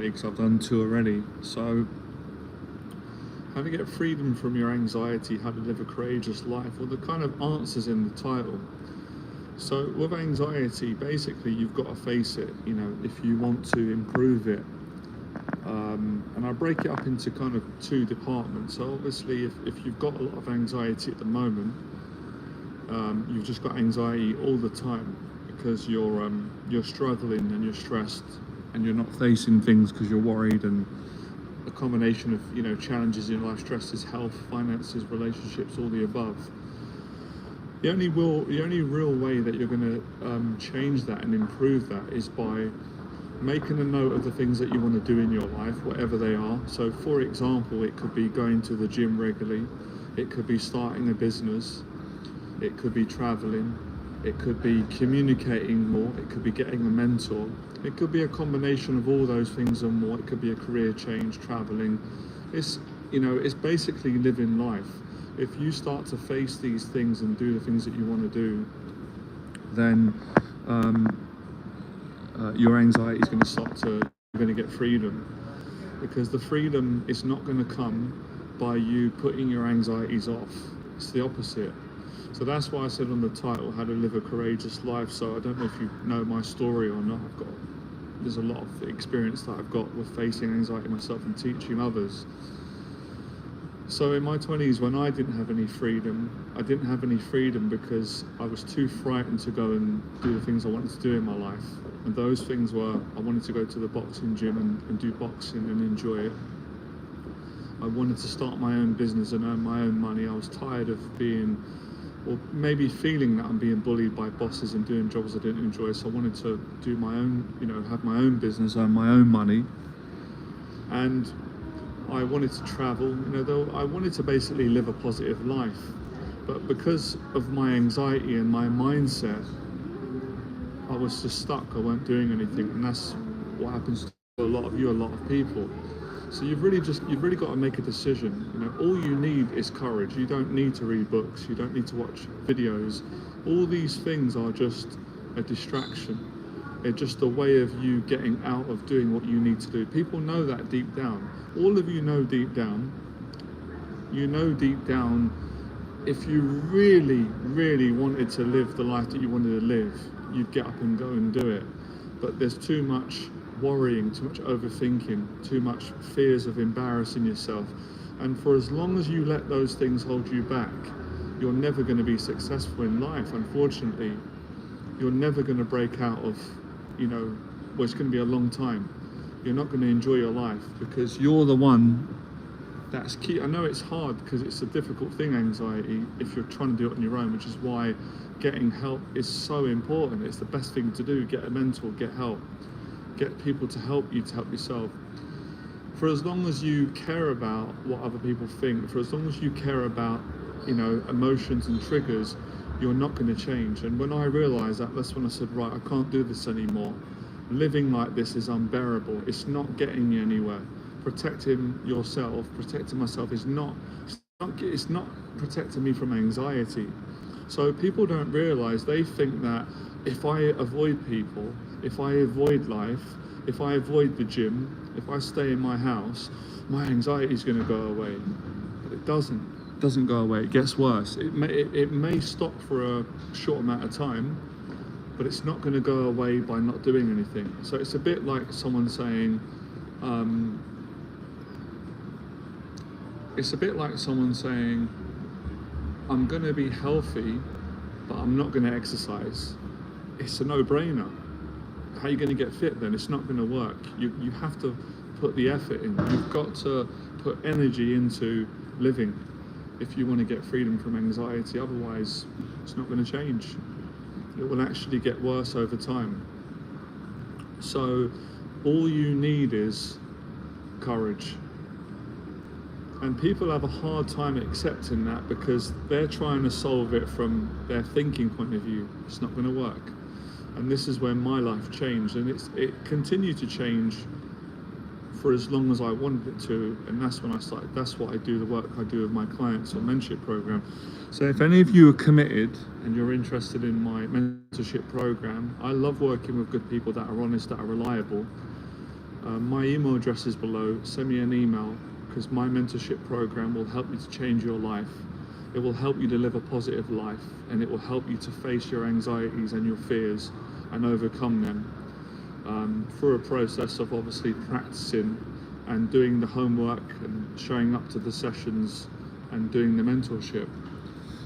because I've done two already. So, how to get freedom from your anxiety, how to live a courageous life, well, the kind of answers in the title. So, with anxiety, basically, you've got to face it, if you want to improve it. And I break it up into kind of two departments. So, obviously, if you've got a lot of anxiety at the moment, you've just got anxiety all the time because you're struggling and you're stressed and you're not facing things because you're worried, and a combination of challenges in life, stresses, health, finances, relationships, all the above. The only real way that you're going to change that and improve that is by making a note of the things that you want to do in your life, whatever they are. So, for example, it could be going to the gym regularly, it could be starting a business, it could be traveling, it could be communicating more, it could be getting a mentor, it could be a combination of all those things and more. It could be a career change, traveling. It's basically living life. If you start to face these things and do the things that you want to do, then your anxiety is going to start to, you're going to get freedom, because the freedom is not going to come by you putting your anxieties off. It's the opposite. So that's why I said on the title, how to live a courageous life. So I don't know if you know my story or not. There's a lot of experience that I've got with facing anxiety myself and teaching others. So in my 20s, when I didn't have any freedom, I didn't have any freedom because I was too frightened to go and do the things I wanted to do in my life. And those things were, I wanted to go to the boxing gym and do boxing and enjoy it. I wanted to start my own business and earn my own money. I was tired of being, or maybe feeling that I'm being bullied by bosses and doing jobs I didn't enjoy. So I wanted to do my own, have my own business, earn my own money. And I wanted to travel, though I wanted to basically live a positive life. But because of my anxiety and my mindset, I was just stuck. I weren't doing anything. And that's what happens to a lot of people. So you've really got to make a decision. All you need is courage. You don't need to read books. You don't need to watch videos. All these things are just a distraction. They're just a way of you getting out of doing what you need to do. People know that deep down. All of you know deep down. If you really, really wanted to live the life that you wanted to live, you'd get up and go and do it. But there's too much worrying, too much overthinking, too much fears of embarrassing yourself. And for as long as you let those things hold you back, you're never going to be successful in life, unfortunately. You're never going to break out of, it's going to be a long time. You're not going to enjoy your life because you're the one that's key. I know it's hard because it's a difficult thing, anxiety, if you're trying to do it on your own, which is why getting help is so important. It's the best thing to do. Get a mentor, get help. Get people to help you to help yourself. For as long as you care about what other people think, for as long as you care about, emotions and triggers, you're not going to change. And when I realized that, that's when I said, right, I can't do this anymore. Living like this is unbearable. It's not getting me anywhere. Protecting yourself, protecting myself it's not protecting me from anxiety. So people don't realize, they think that if I avoid people, if I avoid life, if I avoid the gym, if I stay in my house, my anxiety is going to go away. But it doesn't go away. It gets worse. It may stop for a short amount of time, but it's not going to go away by not doing anything. So it's a bit like someone saying, I'm going to be healthy, but I'm not going to exercise. It's a no-brainer. How are you going to get fit then? It's not going to work. You have to put the effort in. You've got to put energy into living if you want to get freedom from anxiety. Otherwise, it's not going to change. It will actually get worse over time. So all you need is courage. And people have a hard time accepting that because they're trying to solve it from their thinking point of view. It's not going to work. And this is when my life changed, and it continued to change for as long as I wanted it to. And that's when I started, that's what I do, the work I do with my clients on mentorship program. So if any of you are committed and you're interested in my mentorship program, I love working with good people that are honest, that are reliable. My email address is below. Send me an email, because my mentorship program will help you to change your life. It will help you to live a positive life, and it will help you to face your anxieties and your fears and overcome them through a process of obviously practicing and doing the homework and showing up to the sessions and doing the mentorship.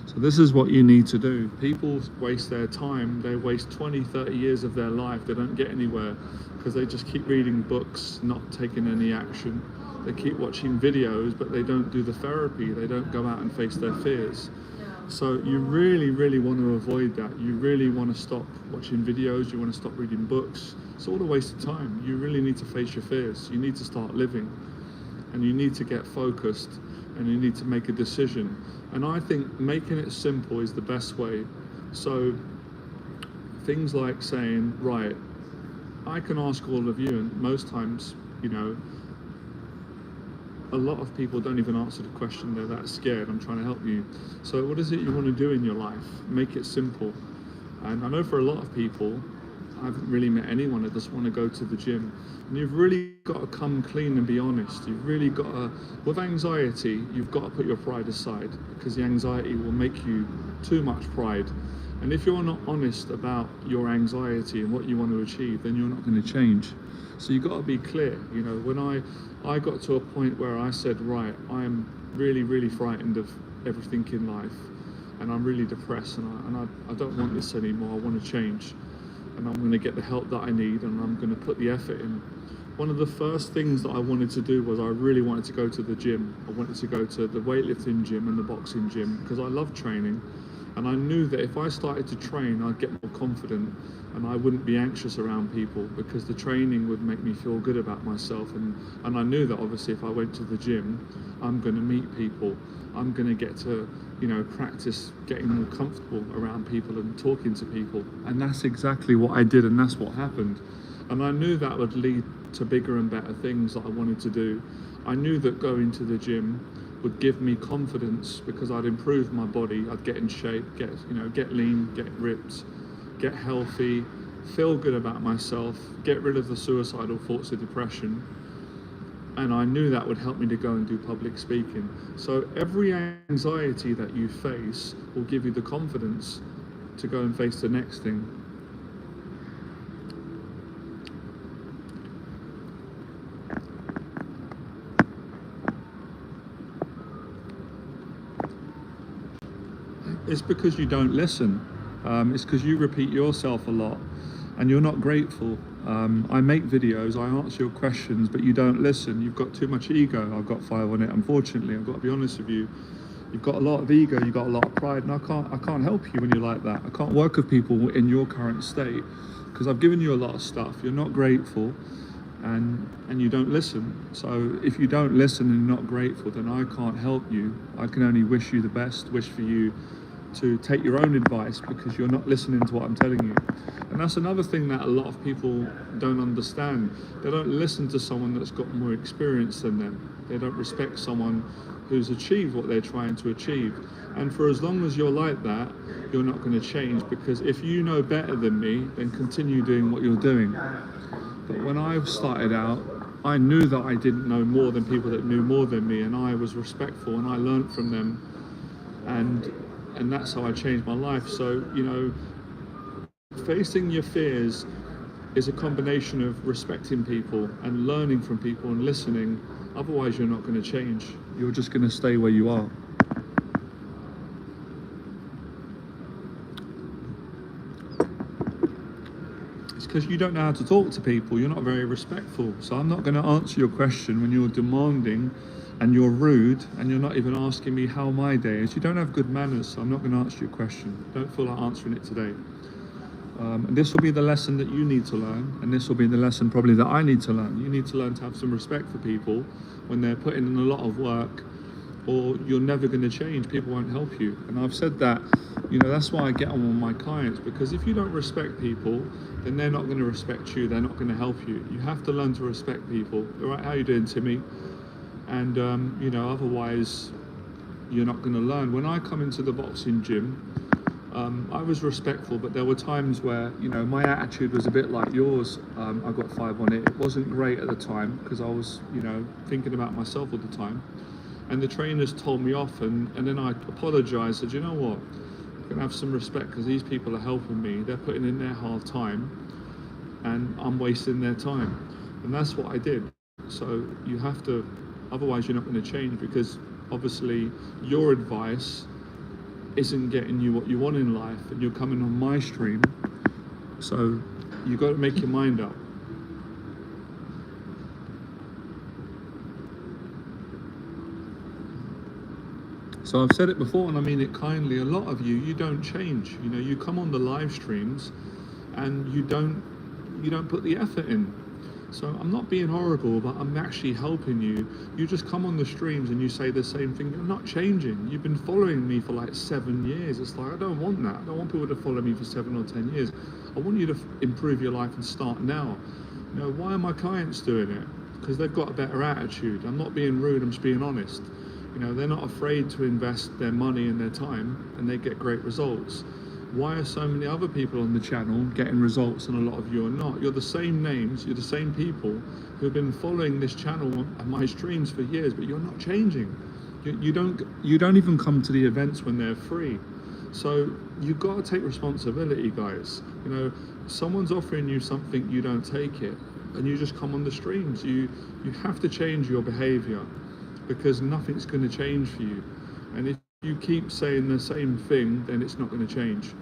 So this is what you need to do. People waste their time. They waste 20, 30 years of their life. They don't get anywhere because they just keep reading books, not taking any action. They keep watching videos, but they don't do the therapy. They don't go out and face their fears. So you really, really want to avoid that. You really want to stop watching videos. You want to stop reading books. It's all a waste of time. You really need to face your fears. You need to start living, and you need to get focused, and you need to make a decision. And I think making it simple is the best way. So things like saying, right, I can ask all of you, and most times, you know, a lot of people don't even answer the question. They're that scared. I'm trying to help you. So what is it you want to do in your life? Make it simple. And I know for a lot of people, I haven't really met anyone that doesn't want to go to the gym. And you've really got to come clean and be honest. You've really got to, with anxiety, you've got to put your pride aside, because the anxiety will make you too much pride. And if you're not honest about your anxiety and what you want to achieve, then you're not going to change. So you've got to be clear. You know, when I got to a point where I said, right, I am really, really frightened of everything in life, and I'm really depressed, and I don't want this anymore. I want to change, and I'm going to get the help that I need, and I'm going to put the effort in. One of the first things that I wanted to do was I really wanted to go to the gym. I wanted to go to the weightlifting gym and the boxing gym, because I love training. And I knew that if I started to train, I'd get more confident, and I wouldn't be anxious around people, because the training would make me feel good about myself. And I knew that obviously if I went to the gym, I'm going to meet people. I'm going to get to, you know, practice getting more comfortable around people and talking to people. And that's exactly what I did, and that's what happened. And I knew that would lead to bigger and better things that I wanted to do. I knew that going to the gym would give me confidence, because I'd improve my body, I'd get in shape, get lean, get ripped, get healthy, feel good about myself, get rid of the suicidal thoughts of depression. And I knew that would help me to go and do public speaking. So every anxiety that you face will give you the confidence to go and face the next thing. It's because you don't listen. It's because you repeat yourself a lot and you're not grateful. I make videos, I answer your questions, but you don't listen. You've got too much ego. I've got 5 on it, unfortunately. I've got to be honest with you. You've got a lot of ego, you've got a lot of pride, and I can't help you when you're like that. I can't work with people in your current state, because I've given you a lot of stuff. You're not grateful, and you don't listen. So if you don't listen and you're not grateful, then I can't help you. I can only wish you the best, wish for you to take your own advice, because you're not listening to what I'm telling you. And that's another thing that a lot of people don't understand. They don't listen to someone that's got more experience than them. They don't respect someone who's achieved what they're trying to achieve. And for as long as you're like that, you're not going to change, because if you know better than me, then continue doing what you're doing. But when I started out, I knew that I didn't know more than people that knew more than me, and I was respectful and I learned from them, and that's how I changed my life. So, you know, facing your fears is a combination of respecting people and learning from people and listening. Otherwise, you're not going to change. You're just going to stay where you are. It's because you don't know how to talk to people. You're not very respectful. So I'm not going to answer your question when you're demanding and you're rude and you're not even asking me how my day is. You don't have good manners, so I'm not going to answer your question. Don't feel like answering it today. And this will be the lesson that you need to learn, and this will be the lesson probably that I need to learn. You need to learn to have some respect for people when they're putting in a lot of work, or you're never going to change. People won't help you. And I've said that, you know, that's why I get on with my clients, because if you don't respect people, then they're not going to respect you. They're not going to help you. You have to learn to respect people. All right, how you doing, Timmy? And, you know, otherwise you're not going to learn. When I come into the boxing gym, I was respectful, but there were times where, you know, my attitude was a bit like yours. I got 5 on it. It wasn't great at the time because I was, you know, thinking about myself all the time. And the trainers told me off, and then I apologized, said, you know what, I'm going to have some respect because these people are helping me. They're putting in their hard time and I'm wasting their time. And that's what I did. So you have to, otherwise you're not going to change, because obviously your advice isn't getting you what you want in life, and you're coming on my stream, so you got to make your mind up. So I've said it before, and I mean it kindly, a lot of you don't change. You know, you come on the live streams and you don't put the effort in. So I'm not being horrible, but I'm actually helping you. You just come on the streams and you say the same thing. You're not changing. You've been following me for like 7 years. It's like, I don't want that. I don't want people to follow me for 7 or 10 years. I want you to improve your life and start now. You know, why are my clients doing it? Because they've got a better attitude. I'm not being rude, I'm just being honest. You know, they're not afraid to invest their money and their time, and they get great results. Why are so many other people on the channel getting results and a lot of you are not? You're the same names, you're the same people who have been following this channel and my streams for years, but you're not changing. You don't even come to the events when they're free. So you've got to take responsibility, guys. You know, someone's offering you something, you don't take it, and you just come on the streams. You have to change your behavior, because nothing's going to change for you. And if you keep saying the same thing, then it's not going to change.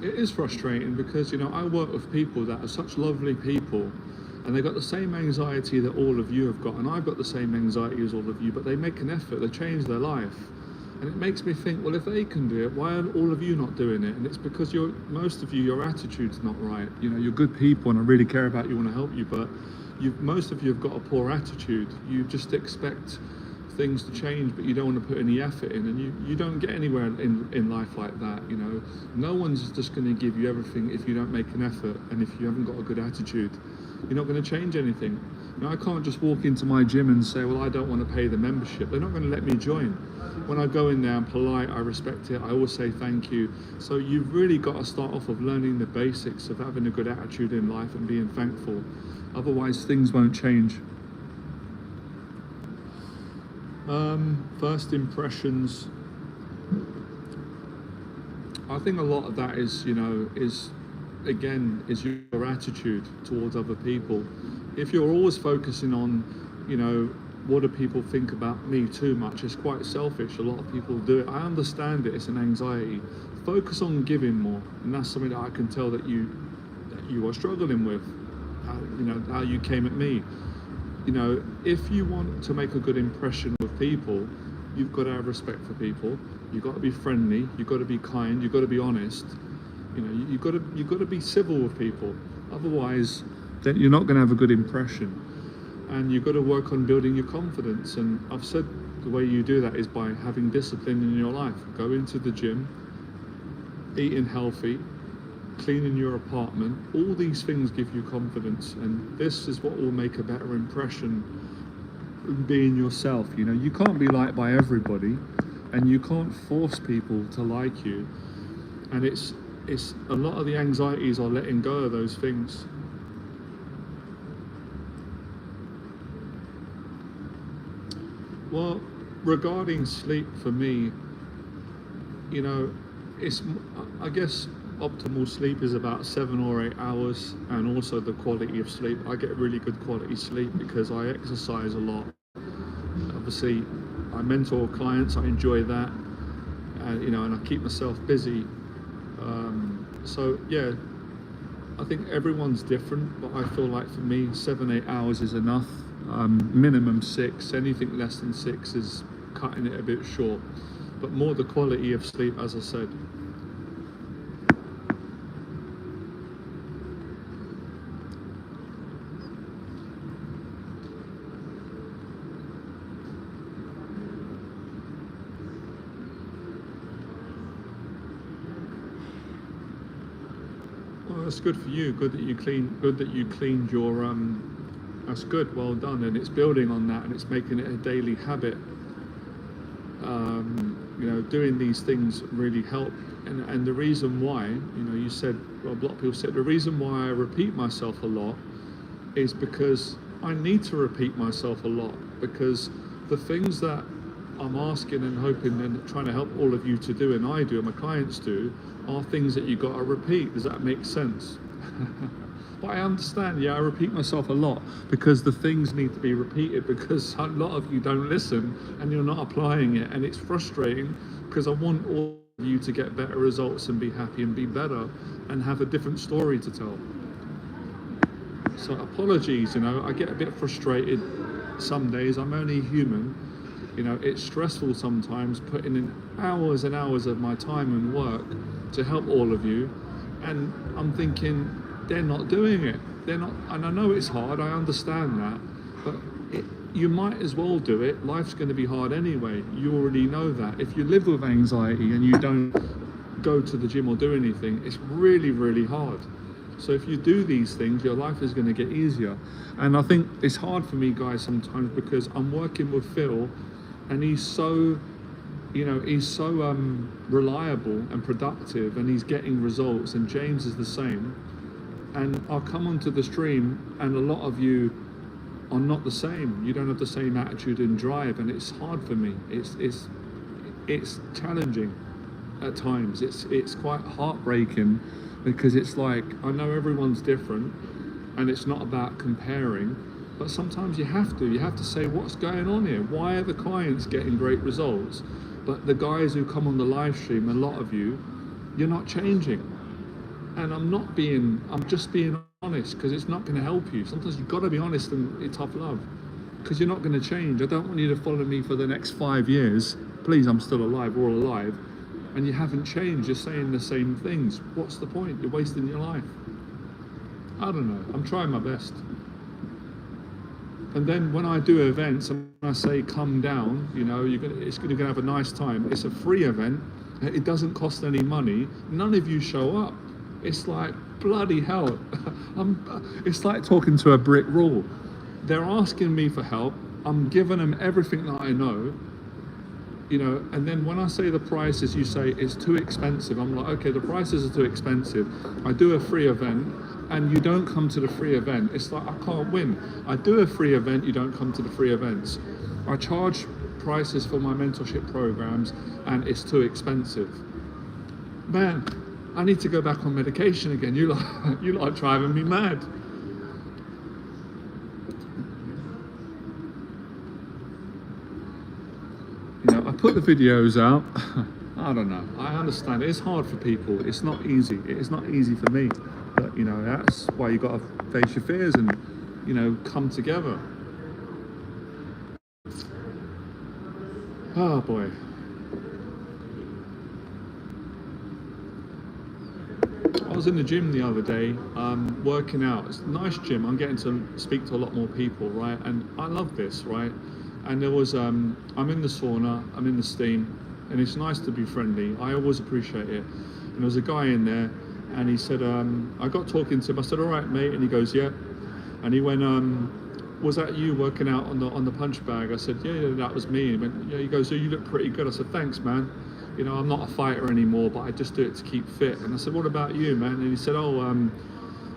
It is frustrating because, you know, I work with people that are such lovely people, and they've got the same anxiety that all of you have got, and I've got the same anxiety as all of you, but they make an effort, they change their life. And it makes me think, well, if they can do it, why are all of you not doing it? And it's because most of you, your attitude's not right. You know, you're good people and I really care about you, want to help you, but most of you have got a poor attitude. You just expect things to change, but you don't want to put any effort in, and you don't get anywhere in life like that. You know, no one's just going to give you everything if you don't make an effort, and if you haven't got a good attitude, you're not going to change anything. You know, I can't just walk into my gym and say, well, I don't want to pay the membership. They're not going to let me join. When I go in there, I'm polite, I respect it, I always say thank you. So you've really got to start off of learning the basics of having a good attitude in life and being thankful. Otherwise, things won't change. First impressions. I think a lot of that is, you know, is your attitude towards other people. If you're always focusing on, you know, what do people think about me too much, it's quite selfish. A lot of people do it. I understand it, it's an anxiety. Focus on giving more, and that's something that I can tell that you are struggling with. You know, how you came at me. You know, if you want to make a good impression with people, you've got to have respect for people. You've got to be friendly. You've got to be kind. You've got to be honest. You know, you've got to be civil with people. Otherwise, then you're not going to have a good impression. And you've got to work on building your confidence. And I've said the way you do that is by having discipline in your life. Go into the gym, eating healthy, cleaning your apartment. All these things give you confidence, and this is what will make a better impression. Being yourself. You know, you can't be liked by everybody, and you can't force people to like you. And it's a lot of the anxieties are letting go of those things. Well, regarding sleep, for me, you know, I guess optimal sleep is about 7 or 8 hours, and also the quality of sleep. I get really good quality sleep because I exercise a lot. Obviously, I mentor clients, I enjoy that, you know, and I keep myself busy. So yeah, I think everyone's different, but I feel like for me, 7-8 hours is enough. Minimum 6. Anything less than 6 is cutting it a bit short. But more the quality of sleep, as I said. that's good for you. Good that you cleaned your that's good, well done. And it's building on that, and it's making it a daily habit. You know, doing these things really help. And the reason why, you know, you said, well, a lot of people said, the reason why I repeat myself a lot is because I need to repeat myself a lot, because the things that I'm asking and hoping and trying to help all of you to do, and I do, and my clients do, are things that you got to repeat. Does that make sense? But I understand, yeah, I repeat myself a lot because the things need to be repeated, because a lot of you don't listen and you're not applying it, and it's frustrating because I want all of you to get better results and be happy and be better and have a different story to tell. So apologies, you know, I get a bit frustrated some days. I'm only human. You know, it's stressful sometimes putting in hours and hours of my time and work to help all of you, and I'm thinking, they're not doing it. They're not, and I know it's hard, I understand that, but you might as well do it. Life's going to be hard anyway. You already know that. If you live with anxiety and you don't go to the gym or do anything, it's really, really hard. So if you do these things, your life is going to get easier. And I think it's hard for me, guys, sometimes, because I'm working with Phil, and he's so, you know, he's so reliable and productive, and he's getting results, and James is the same. And I'll come onto the stream, and a lot of you are not the same. You don't have the same attitude and drive, and it's hard for me. It's challenging at times. It's quite heartbreaking, because it's like, I know everyone's different, and it's not about comparing, but sometimes you have to say, what's going on here? Why are the clients getting great results, but the guys who come on the live stream, a lot of you, you're not changing? And I'm just being honest, because it's not going to help you. Sometimes you've got to be honest and tough love, because you're not going to change. I don't want you to follow me for the next 5 years. Please, I'm still alive, we're all alive. And you haven't changed, you're saying the same things. What's the point? You're wasting your life. I don't know, I'm trying my best. And then when I do events and I say, come down, you know, you're gonna have a nice time. It's a free event, it doesn't cost any money. None of you show up. It's like, bloody hell. It's like talking to a brick wall. They're asking me for help. I'm giving them everything that I know, you know, and then when I say the prices, you say it's too expensive. I'm like, okay, the prices are too expensive. I do a free event and you don't come to the free event. It's like, I can't win. I do a free event, you don't come to the free events. I charge prices for my mentorship programs and it's too expensive. Man, I need to go back on medication again. You like driving me mad. You know, I put the videos out. I don't know. I understand. It's hard for people. It's not easy. It's not easy for me. But, you know, that's why you got to face your fears and, you know, come together. Oh, boy. I was in the gym the other day, working out. It's a nice gym. I'm getting to speak to a lot more people, right? And I love this, right? And there was, I'm in the sauna, I'm in the steam, and it's nice to be friendly. I always appreciate it. And there was a guy in there, and he said, I got talking to him. I said, all right, mate. And he goes, yeah. And he went, was that you working out on the punch bag? I said, yeah, that was me. He went, yeah. He goes, oh, you look pretty good. I said, thanks, man. You know, I'm not a fighter anymore, but I just do it to keep fit. And I said, what about you, man? And he said, oh,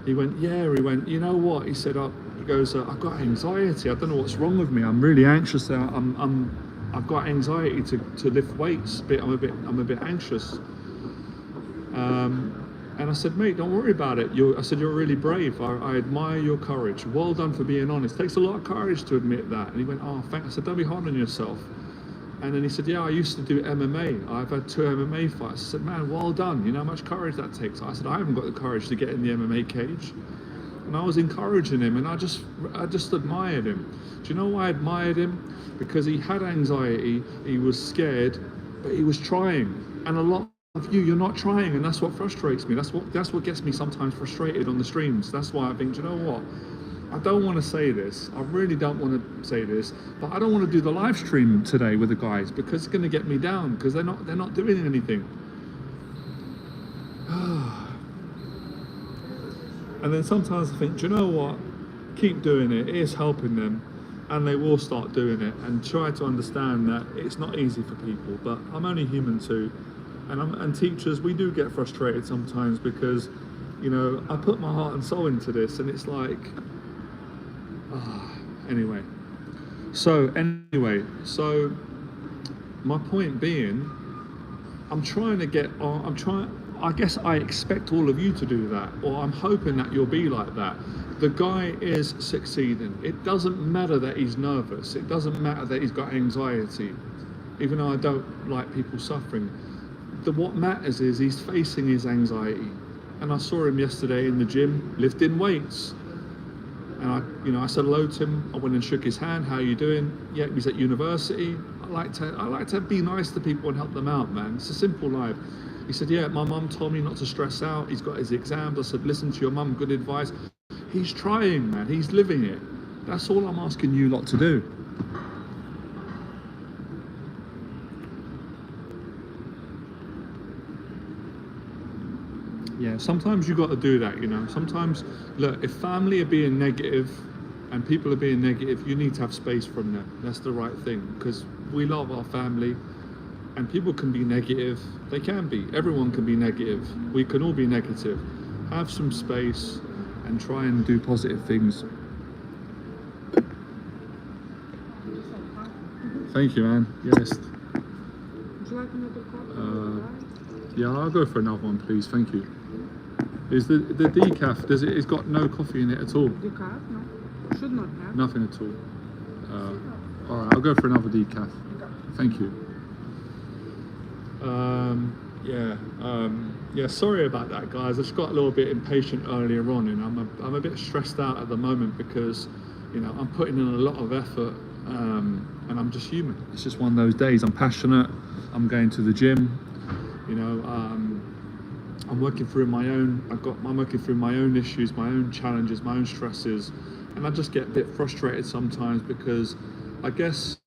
he went, yeah. He went, you know what? He said, he goes, I've got anxiety. I don't know what's wrong with me. I'm really anxious. I've got anxiety to lift weights. I'm a bit anxious. And I said, mate, don't worry about it. I said, you're really brave. I admire your courage. Well done for being honest. It takes a lot of courage to admit that. And he went, oh, thanks. I said, don't be hard on yourself. And then he said, yeah, I used to do MMA. I've had 2 MMA fights. I said, man, well done. You know how much courage that takes? I said, I haven't got the courage to get in the MMA cage. And I was encouraging him, and I just admired him. Do you know why I admired him? Because he had anxiety, he was scared, but he was trying. And a lot of you're not trying, and that's what frustrates me. That's what gets me sometimes frustrated on the streams. That's why I think, do you know what? I don't want to say this. I really don't want to say this, but I don't want to do the live stream today with the guys because it's going to get me down because they're not doing anything. And then sometimes I think, do you know what? Keep doing it. It is helping them, and they will start doing it. And try to understand that it's not easy for people, but I'm only human too. And teachers, we do get frustrated sometimes because, you know, I put my heart and soul into this, and it's like, anyway. So my point being, I guess I expect all of you to do that, or I'm hoping that you'll be like that. The guy is succeeding. It doesn't matter that he's nervous. It doesn't matter that he's got anxiety, even though I don't like people suffering. What matters is he's facing his anxiety. And I saw him yesterday in the gym lifting weights. And I said hello to him. I went and shook his hand. How are you doing? Yeah, he's at university. I like to be nice to people and help them out, man. It's a simple life. He said, yeah, my mum told me not to stress out. He's got his exams. I said, listen to your mum, good advice. He's trying, man. He's living it. That's all I'm asking you lot to do. Yeah, sometimes you got to do that, you know. Sometimes, look, if family are being negative and people are being negative, you need to have space from them. That's the right thing, because we love our family, and people can be negative. They can be. Everyone can be negative. We can all be negative. Have some space and try and do positive things. Thank you, man. Yes. Would you like another coffee? Yeah, I'll go for another one, please. Thank you. Is the decaf, it's got no coffee in it at all? Decaf? No. Should not have. Nothing at all. All right, I'll go for another decaf. Thank you. Yeah, sorry about that, guys. I just got a little bit impatient earlier on, and I'm a bit stressed out at the moment because, you know, I'm putting in a lot of effort, and I'm just human. It's just one of those days. I'm passionate. I'm going to the gym. You know, I'm working through my own issues, my own challenges, my own stresses, and I just get a bit frustrated sometimes because I guess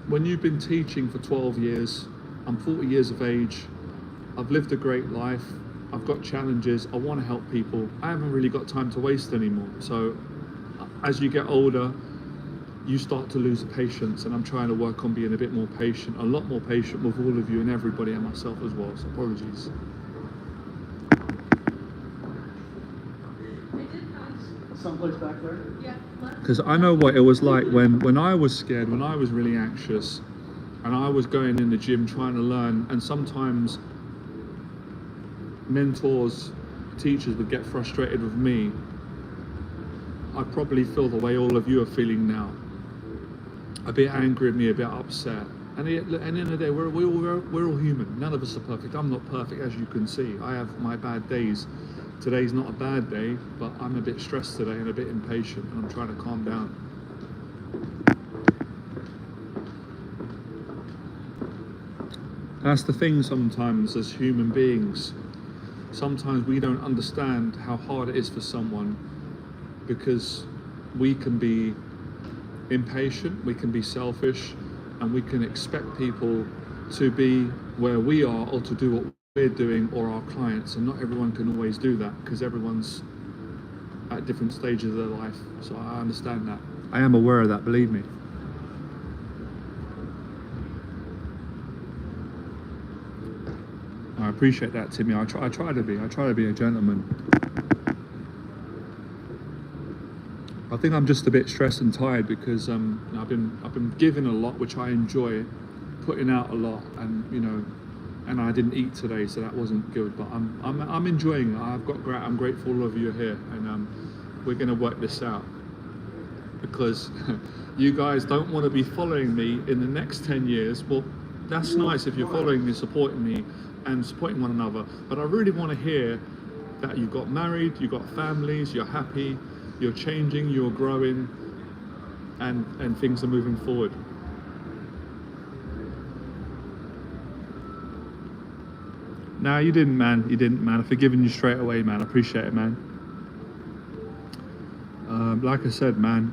when you've been teaching for 12 years, I'm 40 years of age, I've lived a great life, I've got challenges, I want to help people, I haven't really got time to waste anymore. So as you get older, you start to lose patience, and I'm trying to work on being a bit more patient, a lot more patient with all of you and everybody and myself as well, so apologies. Someplace back there? Yeah. Because I know what it was like when I was scared, when I was really anxious, and I was going in the gym trying to learn, and sometimes mentors, teachers would get frustrated with me. I probably feel the way all of you are feeling now. A bit angry at me, a bit upset. And at the end of the day, we're all human. None of us are perfect. I'm not perfect, as you can see. I have my bad days. Today's not a bad day, but I'm a bit stressed today and a bit impatient, and I'm trying to calm down. That's the thing sometimes as human beings. Sometimes we don't understand how hard it is for someone because we can be impatient, we can be selfish, and we can expect people to be where we are or to do what we're doing, or our clients, and not everyone can always do that because everyone's at different stages of their life. So I understand that. I am aware of that, believe me. I appreciate that, Timmy. I try to be a gentleman. I think I'm just a bit stressed and tired because I've been giving a lot, which I enjoy, putting out a lot, and you know, and I didn't eat today, so that wasn't good. But I'm enjoying it. I'm grateful all of you are here, and we're gonna work this out because you guys don't want to be following me in the next 10 years. Well, that's nice if you're following me, supporting me, and supporting one another. But I really want to hear that you got married, you got families, you're happy, you're changing, you're growing, and things are moving forward. No, you didn't, man. You didn't, man. I've forgiven you straight away, man. I appreciate it, man. Like I said, man,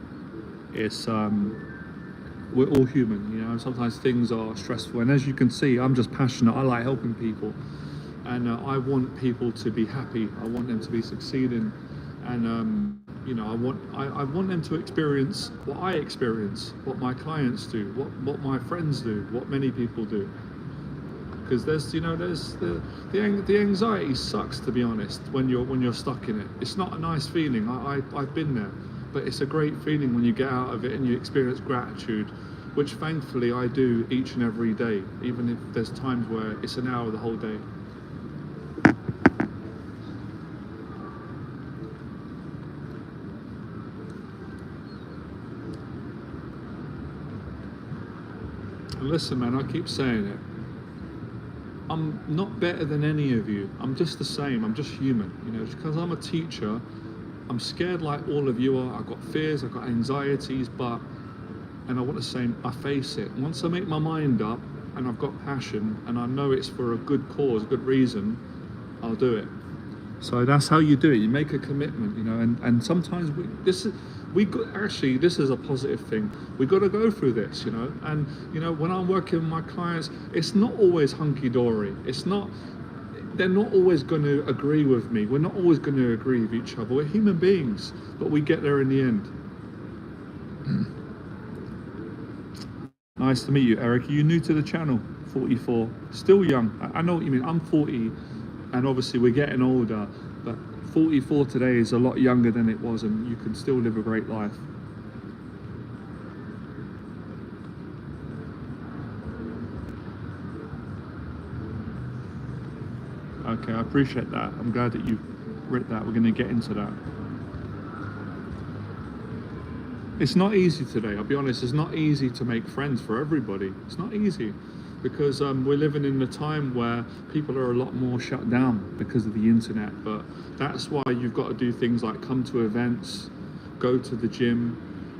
it's we're all human, you know. Sometimes things are stressful, and as you can see, I'm just passionate. I like helping people, and I want people to be happy. I want them to be succeeding, and you know, I want them to experience what I experience, what my clients do, what my friends do, what many people do. Because there's the anxiety sucks, to be honest, when you're stuck in it. It's not a nice feeling. I've been there, but it's a great feeling when you get out of it and you experience gratitude, which thankfully I do each and every day, even if there's times where it's an hour the whole day. And listen, man, I keep saying it. I'm not better than any of you. I'm just the same. I'm just human. You know, because I'm a teacher, I'm scared like all of you are. I've got fears, I've got anxieties, and I want to say, I face it. Once I make my mind up and I've got passion and I know it's for a good cause, a good reason, I'll do it. So that's how you do it. You make a commitment, you know, and sometimes this is a positive thing. We got to go through this, you know, and you know, when I'm working with my clients, it's not always hunky-dory. They're not always going to agree with me. We're not always going to agree with each other. We're human beings, but we get there in the end. Nice to meet you, Eric. Are you new to the channel? 44, still young. I know what you mean. I'm 40, and obviously we're getting older, but 44 today is a lot younger than it was, and you can still live a great life. Okay, I appreciate that. I'm glad that you read that. We're going to get into that. It's not easy today, I'll be honest. It's not easy to make friends for everybody. It's not easy because we're living in a time where people are a lot more shut down because of the internet. But that's why you've got to do things like come to events, go to the gym,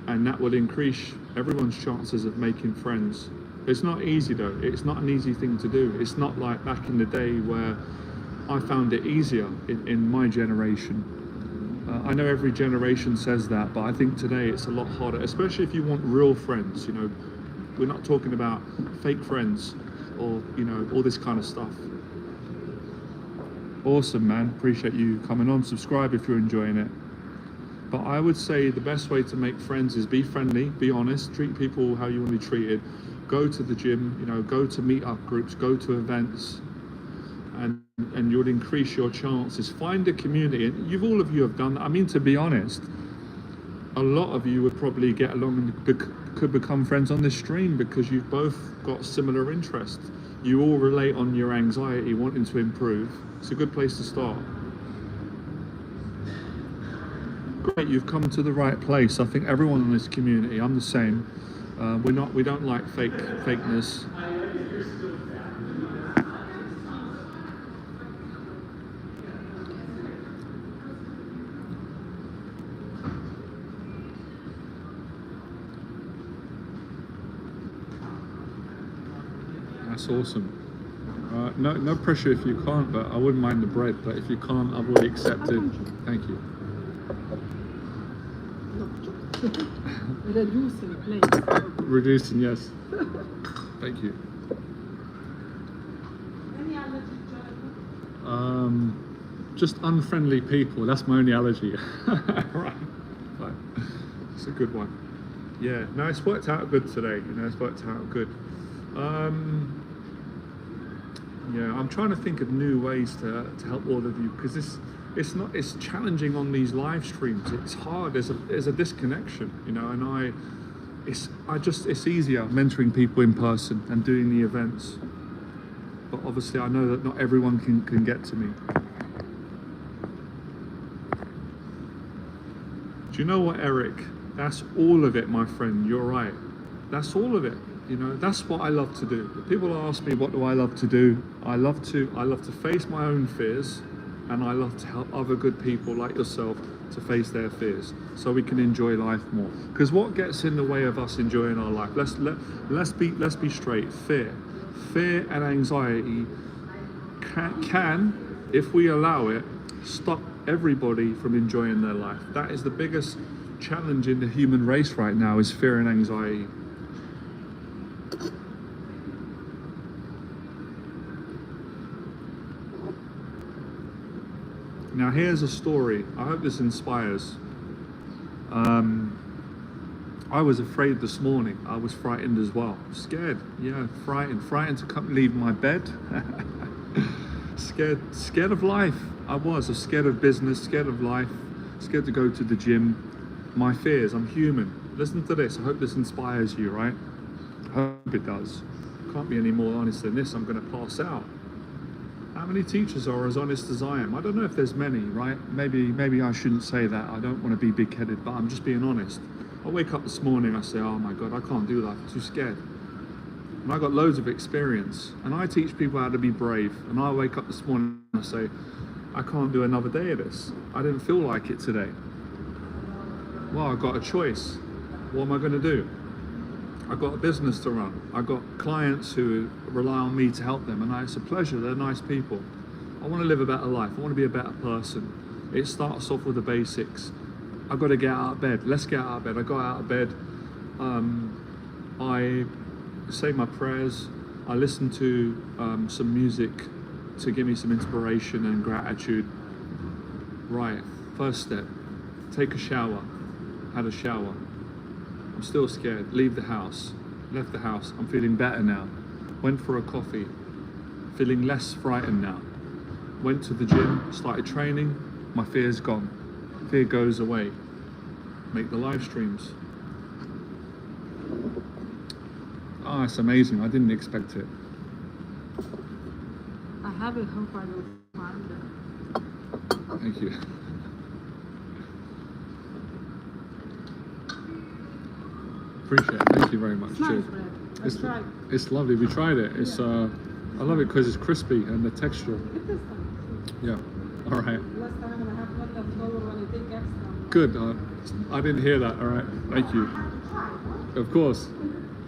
and that will increase everyone's chances of making friends. It's not easy though. It's not an easy thing to do. It's not like back in the day where I found it easier in my generation. I know every generation says that, but I think today it's a lot harder, especially if you want real friends. You know, we're not talking about fake friends or, you know, all this kind of stuff. Awesome, man. Appreciate you coming on. Subscribe if you're enjoying it. But I would say the best way to make friends is be friendly, be honest, treat people how you want to be treated. Go to the gym, you know, go to meet-up groups, go to events, and you'll increase your chances. Find a community, and all of you have done that. I mean, to be honest, a lot of you would probably get along and could become friends on this stream because you've both got similar interests. You all relate on your anxiety, wanting to improve. It's a good place to start. Great, you've come to the right place. I think everyone in this community, I'm the same. We don't like fakeness. That's awesome. No pressure if you can't, but I wouldn't mind the bread. But if you can't, I've already accepted. Thank you. Reducing, please. Reducing, yes. Thank you. Just unfriendly people. That's my only allergy. Right. It's a good one. Yeah. No, it's worked out good today. You know, it's worked out good. Yeah, I'm trying to think of new ways to help all of you because it's challenging on these live streams. It's hard. There's a disconnection, you know, and it's easier mentoring people in person and doing the events. But obviously I know that not everyone can get to me. Do you know what, Eric? That's all of it, my friend. You're right. That's all of it. You know, that's what I love to do. People ask me, what do I love to do? I love to face my own fears, and I love to help other good people like yourself to face their fears so we can enjoy life more. Because what gets in the way of us enjoying our life? Let's be straight. Fear and anxiety can, if we allow it, stop everybody from enjoying their life. That is the biggest challenge in the human race right now, is fear and anxiety. Now here's a story. I hope this inspires. I was afraid this morning. I was frightened as well. Scared, yeah, frightened to come leave my bed. scared of life. I was scared of business, scared of life, scared to go to the gym. My fears, I'm human. Listen to this, I hope this inspires you, right? I hope it does. Can't be any more honest than this, I'm gonna pass out. How many teachers are as honest as I am? I don't know if there's many, right? Maybe I shouldn't say that. I don't want to be big-headed, but I'm just being honest. I wake up this morning, I say, oh my God, I can't do that, I'm too scared. And I got loads of experience, and I teach people how to be brave. And I wake up this morning and I say, I can't do another day of this. I didn't feel like it today. Well, I got a choice. What am I gonna do? I got a business to run. I got clients who rely on me to help them, and it's a pleasure. They're nice people. I want to live a better life. I want to be a better person. It starts off with the basics. I got to get out of bed. Let's get out of bed. I got out of bed. I say my prayers. I listen to some music to give me some inspiration and gratitude. Right, first step, take a shower. Had a shower. I'm still scared. Leave the house. Left the house. I'm feeling better now. Went for a coffee. Feeling less frightened now. Went to the gym. Started training. My fear's gone. Fear goes away. Make the live streams. Ah, it's amazing. I didn't expect it. I have a hope I will find it. Thank you. Appreciate it. Thank you very much. It's nice Cheers. bread. I It's, tried. it's lovely. We tried it. It's I love it because it's crispy and the texture. It is nice. Yeah. All right. Last time and I have not left over when I take extra. Good. I didn't hear that. All right. Thank you. Of course.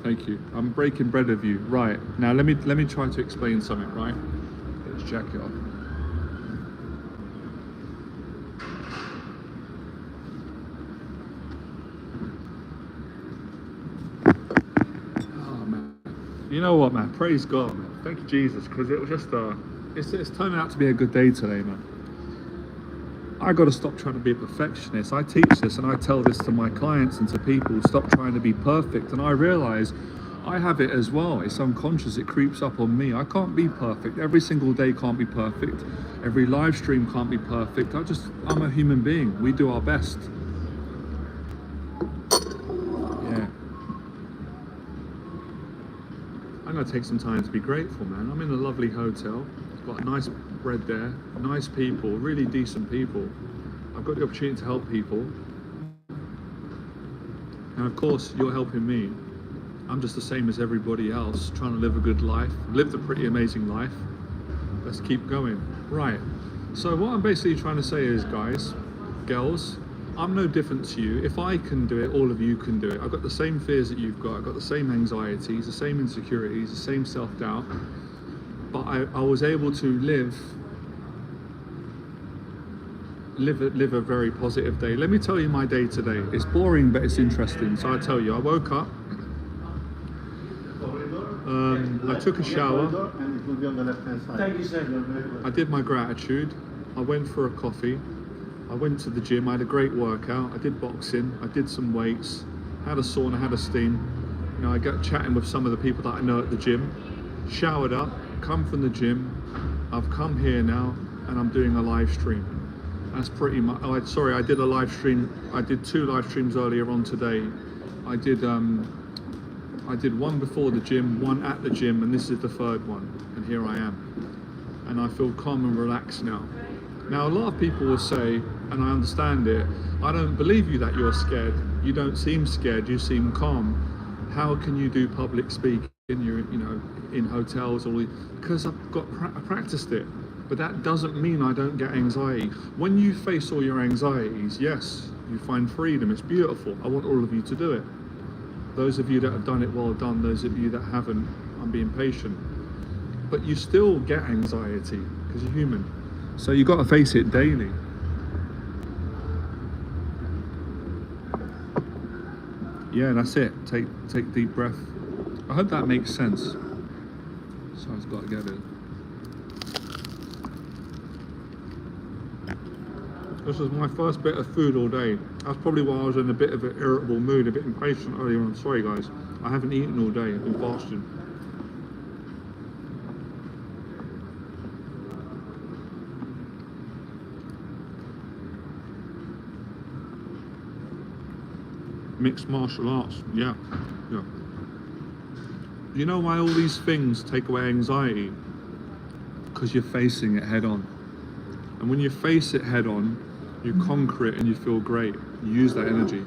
Thank you. I'm breaking bread with you. Right. Now let me try to explain something. Right. Get this jacket off. You know what, man? Praise God, man. Thank you, Jesus, because it was just it's turning out to be a good day today, man. I got to stop trying to be a perfectionist. I teach this and I tell this to my clients and to people. Stop trying to be perfect, and I realize I have it as well. It's unconscious. It creeps up on me. I can't be perfect. Every single day can't be perfect. Every live stream can't be perfect. I'm a human being. We do our best. Yeah. I'm gonna take some time to be grateful, man. I'm in a lovely hotel. Got a nice bread there, nice people, really decent people. I've got the opportunity to help people. And of course, you're helping me. I'm just the same as everybody else, trying to live a good life, lived a pretty amazing life. Let's keep going. Right. So what I'm basically trying to say is, guys, girls, I'm no different to you. If I can do it, all of you can do it. I've got the same fears that you've got. I've got the same anxieties, the same insecurities, the same self-doubt. But I was able to live a very positive day. Let me tell you my day today. It's boring, but it's interesting. So I tell you, I woke up. I took a shower. And it will be on the left-hand side. Thank you, sir. I did my gratitude. I went for a coffee. I went to the gym. I had a great workout. I did boxing. I did some weights. Had a sauna. Had a steam. You know, I got chatting with some of the people that I know at the gym. Showered up. Come from the gym. I've come here now, and I'm doing a live stream. That's pretty much. Oh, sorry, I did a live stream. I did 2 live streams earlier on today. I did one before the gym, one at the gym, and this is the 3rd one. And here I am. And I feel calm and relaxed now. Now, a lot of people will say, and I understand it, I don't believe you that you're scared. You don't seem scared. You seem calm. How can you do public speaking? You're, in hotels, because I practiced it. But that doesn't mean I don't get anxiety. When you face all your anxieties, yes, you find freedom. It's beautiful. I want all of you to do it. Those of you that have done it, well done. Those of you that haven't, I'm being patient. But you still get anxiety because you're human. So you've got to face it daily. Yeah, that's it. Take deep breath. I hope that makes sense. So I've got to get it. This was my first bit of food all day. That's probably why I was in a bit of an irritable mood, a bit impatient earlier on. Sorry guys, I haven't eaten all day, I've been fasting. Mixed martial arts, yeah. You know why all these things take away anxiety? Because you're facing it head on. And when you face it head on, you conquer it and you feel great. You use that energy.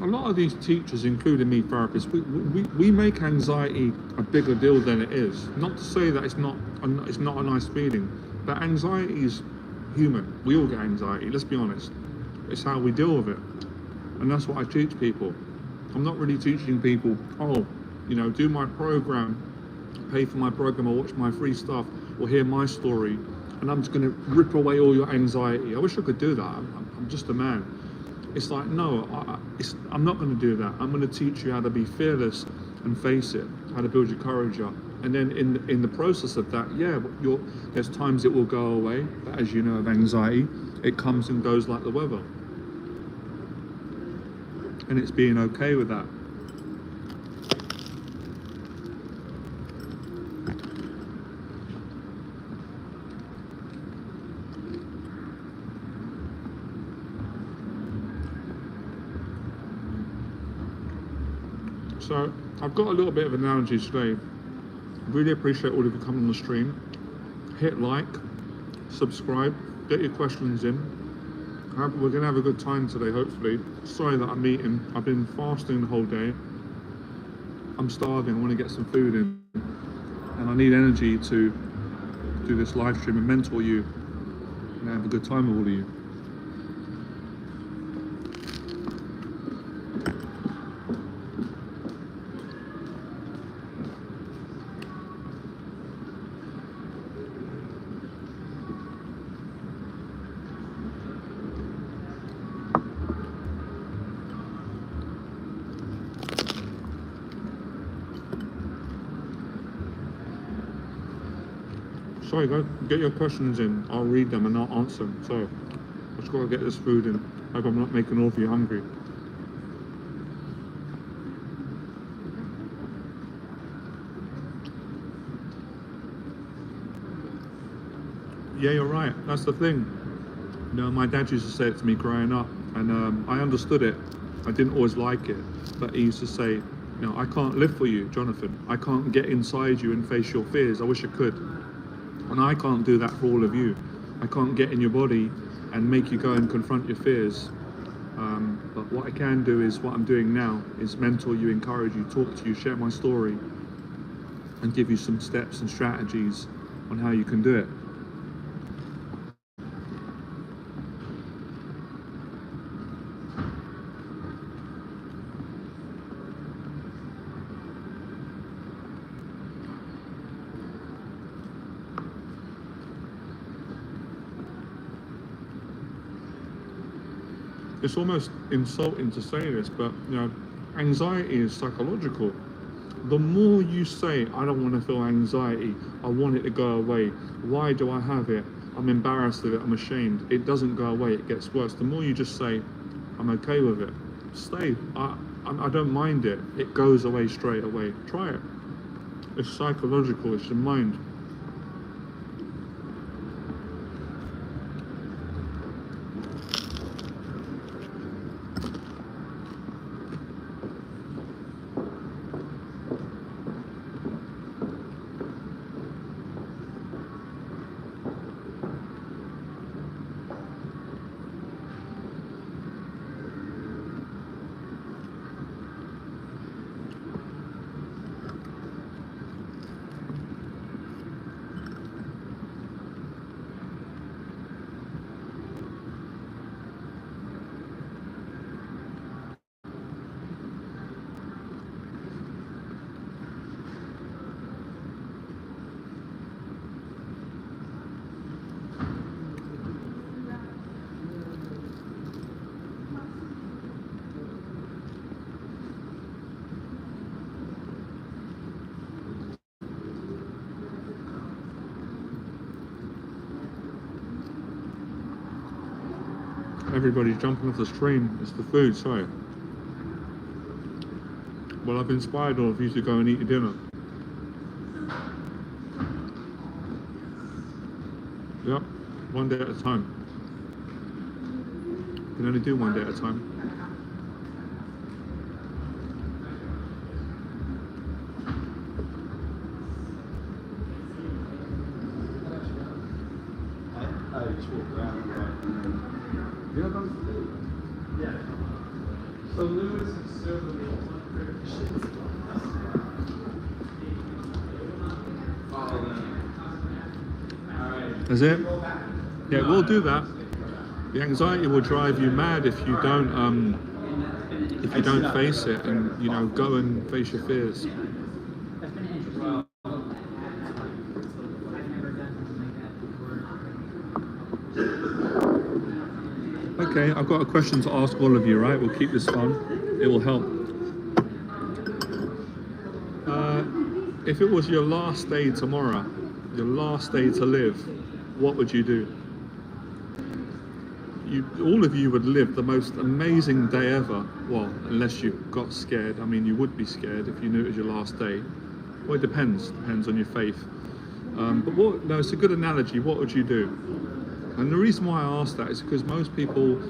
A lot of these teachers, including me, therapists, we make anxiety a bigger deal than it is. Not to say that it's not a nice feeling, but anxiety is human. We all get anxiety, let's be honest. It's how we deal with it. And that's what I teach people. I'm not really teaching people, oh, you know, do my program, pay for my program, or watch my free stuff, or hear my story, and I'm just going to rip away all your anxiety. I wish I could do that. I'm just a man. It's like, no, I'm not going to do that. I'm going to teach you how to be fearless and face it, how to build your courage up. And then in the process of that, yeah, there's times it will go away, but as you know of anxiety, it comes and goes like the weather. And it's being okay with that. So I've got a little bit of an analogy today. Really appreciate all of you coming on the stream. Hit like, subscribe, get your questions in. We're going to have a good time today, hopefully. Sorry that I'm eating. I've been fasting the whole day. I'm starving. I want to get some food in. And I need energy to do this live stream and mentor you and have a good time with all of you. Sorry guys, get your questions in. I'll read them and I'll answer them. So, I just gotta get this food in. Hope I'm not making all of you hungry. Yeah, you're right. That's the thing. You know, my dad used to say it to me growing up, and I understood it. I didn't always like it, but he used to say, you know, I can't live for you, Jonathan. I can't get inside you and face your fears. I wish I could. And I can't do that for all of you. I can't get in your body and make you go and confront your fears. But what I can do is what I'm doing now is mentor you, encourage you, talk to you, share my story, and give you some steps and strategies on how you can do it. It's almost insulting to say this, but you know, anxiety is psychological. The more you say, I don't want to feel anxiety, I want it to go away. Why do I have it? I'm embarrassed of it, I'm ashamed. It doesn't go away, it gets worse. The more you just say, I'm okay with it, stay. I don't mind it. It goes away straight away. Try it. It's psychological, it's your mind. Everybody's jumping off the stream. It's the food, sorry. Well, I've inspired all of you to go and eat your dinner. Yep, one day at a time. You can only do one day at a time. I just walked around. Yeah. So Lewis is serving Is it? Yeah, we'll do that. The anxiety will drive you mad if you don't face it and go and face your fears. Okay, I've got a question to ask all of you, right? We'll keep this fun. It will help. If it was your last day tomorrow, your last day to live, what would you do? All of you would live the most amazing day ever. Well, unless you got scared. I mean, you would be scared if you knew it was your last day. Well, it depends on your faith. But it's a good analogy. What would you do? And the reason why I ask that is because most people,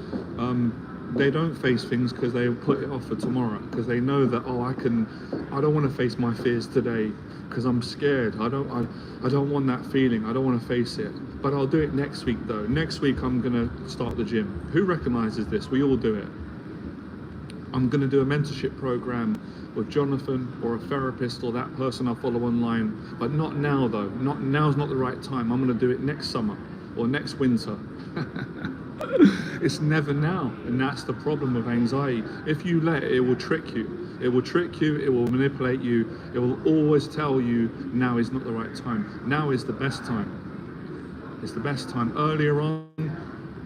they don't face things because they put it off for tomorrow, because they know that, I don't want to face my fears today because I'm scared. I don't want that feeling. I don't want to face it. But I'll do it next week though. Next week I'm gonna start the gym. Who recognizes this? We all do it. I'm gonna do a mentorship program with Jonathan or a therapist or that person I follow online, but not now though. Now's not the right time. I'm gonna do it next summer or next winter. It's never now, and that's the problem with anxiety. If you let it, it will trick you. It will trick you, it will manipulate you, it will always tell you now is not the right time. Now is the best time. It's the best time. Earlier on,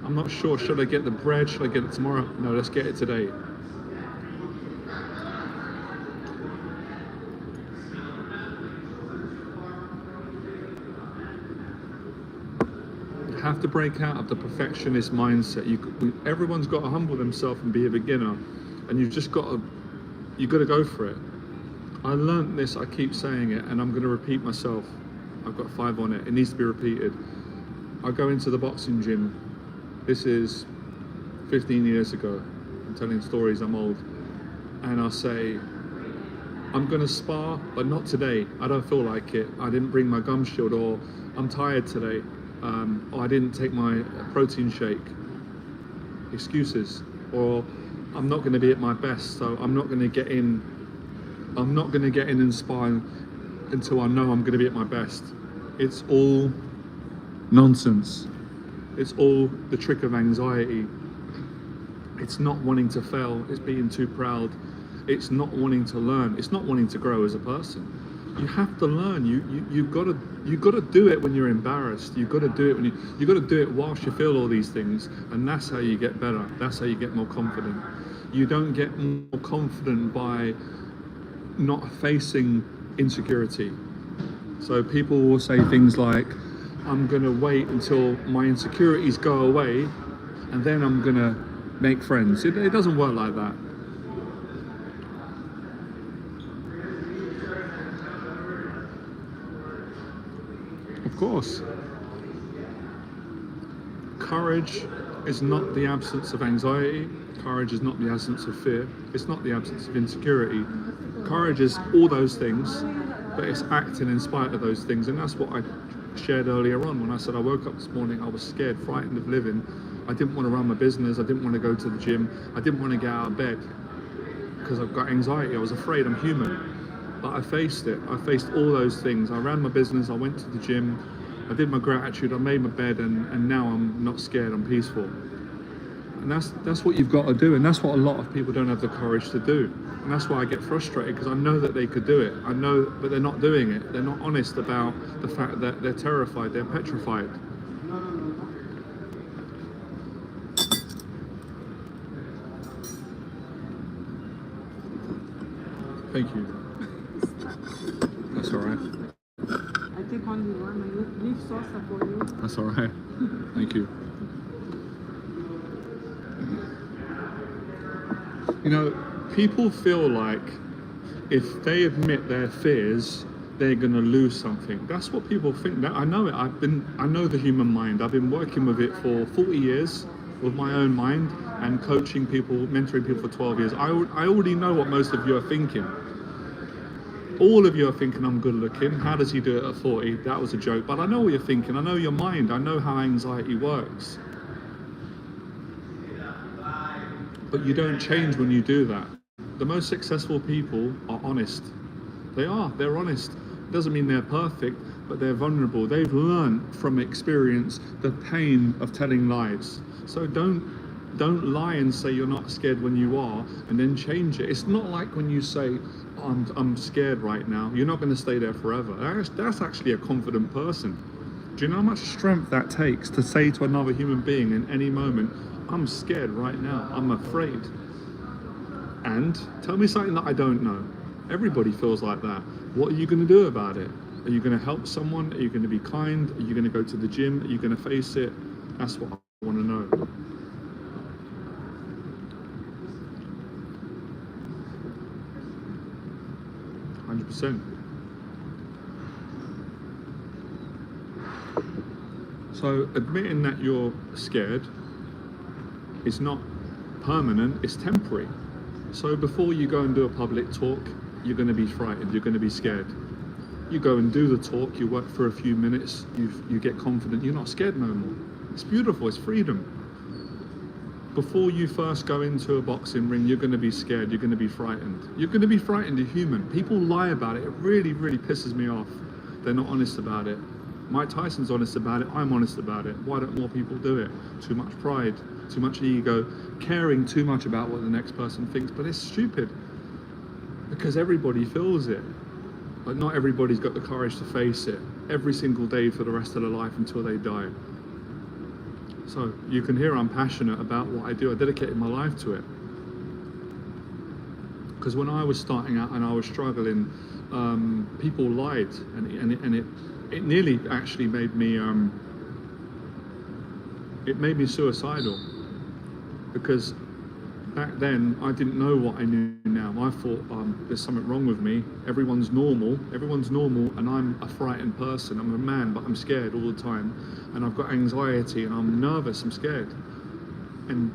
I'm not sure, should I get the bread, should I get it tomorrow? No, let's get it today. Have to break out of the perfectionist mindset. Everyone's got to humble themselves and be a beginner, and you've got to go for it. I learned this, I keep saying it, and I'm going to repeat myself. I've got 5 on it. It needs to be repeated. I go into the boxing gym. This is 15 years ago. I'm telling stories, I'm old. And I'll say, I'm going to spar, but not today. I don't feel like it. I didn't bring my gum shield, or I'm tired today. Or I didn't take my protein shake. Excuses. Or I'm not going to be at my best, so I'm not going to get in. I'm not going to get in and spar until I know I'm going to be at my best. It's all nonsense. It's all the trick of anxiety. It's not wanting to fail. It's being too proud. It's not wanting to learn. It's not wanting to grow as a person. You have to learn. You've got to do it when you're embarrassed. You've got to do it when you got to do it whilst you feel all these things, and that's how you get better. That's how you get more confident. You don't get more confident by not facing insecurity. So people will say things like, I'm going to wait until my insecurities go away and then I'm going to make friends. It doesn't work like that. Of course. Courage is not the absence of anxiety. Courage is not the absence of fear. It's not the absence of insecurity. Courage is all those things, but it's acting in spite of those things. And that's what I shared earlier on when I said I woke up this morning, I was scared, frightened of living. I didn't want to run my business. I didn't want to go to the gym. I didn't want to get out of bed because I've got anxiety. I was afraid. I'm human. But I faced it. I faced all those things. I ran my business. I went to the gym. I did my gratitude. I made my bed, and now I'm not scared. I'm peaceful. And that's what you've got to do, and that's what a lot of people don't have the courage to do. And that's why I get frustrated, because I know that they could do it. I know, but they're not doing it. They're not honest about the fact that they're terrified, they're petrified. Thank you. That's all right. I take only one. I leave sauce for you. That's all right. Thank you. You know, people feel like if they admit their fears, they're going to lose something. That's what people think. I know it. I know the human mind. I've been working with it for 40 years with my own mind and coaching people, mentoring people for 12 years. I already know what most of you are thinking. All of you are thinking, I'm good looking. How does he do it at 40? That was a joke. But I know what you're thinking. I know your mind. I know how anxiety works. But you don't change when you do that. The most successful people are honest. They're honest. Doesn't mean they're perfect, but they're vulnerable. They've learned from experience the pain of telling lies. So don't lie and say you're not scared when you are, and then change it. It's not like when you say, I'm scared right now. You're not going to stay there forever. That's actually a confident person. Do you know how much strength that takes to say to another human being in any moment, I'm scared right now, I'm afraid? And tell me something that I don't know. Everybody feels like that. What are you going to do about it? Are you going to help someone? Are you going to be kind? Are you going to go to the gym? Are you going to face it? That's what I want to know. %. So admitting that you're scared is not permanent, it's temporary. So before you go and do a public talk, you're going to be frightened, you're going to be scared. You go and do the talk, you work for a few minutes, you get confident, you're not scared no more. It's beautiful, it's freedom. Before you first go into a boxing ring, you're going to be scared, you're going to be frightened. You're going to be frightened, you're human. People lie about it. It really, really pisses me off. They're not honest about it. Mike Tyson's honest about it, I'm honest about it. Why don't more people do it? Too much pride, too much ego, caring too much about what the next person thinks. But it's stupid, because everybody feels it. But not everybody's got the courage to face it every single day for the rest of their life until they die. So you can hear I'm passionate about what I do. I dedicated my life to it. Because when I was starting out and I was struggling, people lied, and it nearly actually made me suicidal. Because back then I didn't know what I knew now. I thought there's something wrong with me. Everyone's normal, and I'm a frightened person. I'm a man, but I'm scared all the time, and I've got anxiety, and I'm nervous, I'm scared, and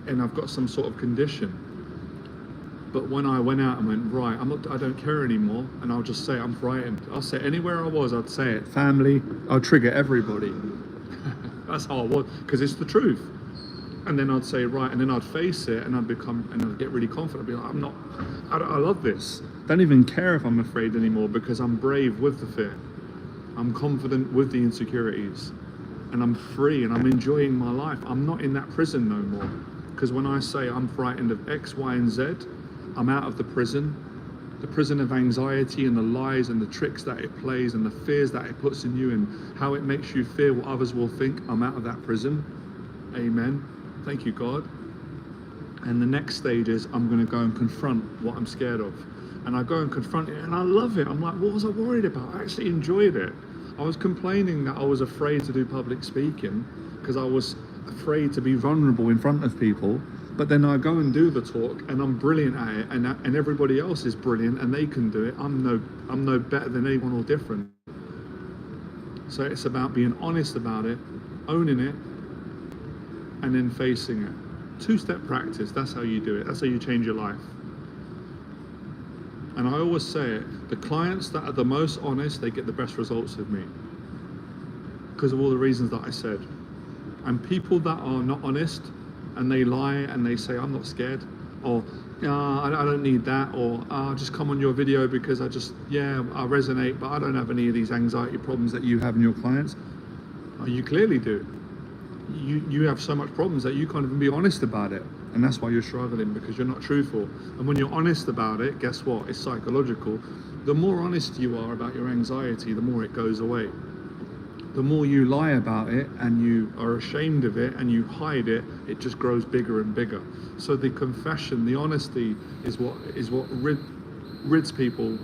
I've got some sort of condition. But when I went out and went, right, I don't care anymore, and I'll just say I'm frightened. I'll say anywhere I was, I'd say it. Family, I'll trigger everybody. That's how I was, because it's the truth. And then I'd say, right, and then I'd face it, and I'd get really confident. I'd be like, I love this. Don't even care if I'm afraid anymore, because I'm brave with the fear. I'm confident with the insecurities, and I'm free, and I'm enjoying my life. I'm not in that prison no more. Because when I say I'm frightened of X, Y, and Z, I'm out of the prison of anxiety and the lies and the tricks that it plays and the fears that it puts in you and how it makes you fear what others will think. I'm out of that prison. Amen. Thank you, God. And the next stage is I'm going to go and confront what I'm scared of. And I go and confront it, and I love it. I'm like, what was I worried about? I actually enjoyed it. I was complaining that I was afraid to do public speaking because I was afraid to be vulnerable in front of people. But then I go and do the talk, and I'm brilliant at it, and everybody else is brilliant, and they can do it. I'm no better than anyone or different. So it's about being honest about it, owning it, and then facing it. Two-step practice, that's how you do it. That's how you change your life. And I always say it, the clients that are the most honest, they get the best results with me. Because of all the reasons that I said. And people that are not honest, and they lie and they say, I'm not scared, or I don't need that, or I'll just come on your video because I resonate, but I don't have any of these anxiety problems that you have in your clients. You clearly do. You have so much problems that you can't even be honest about it, and that's why you're struggling, because you're not truthful. And when you're honest about it, guess what? It's psychological. The more honest you are about your anxiety, the more it goes away. The more you lie about it and you are ashamed of it and you hide it, it just grows bigger and bigger. So the confession, the honesty is what rids people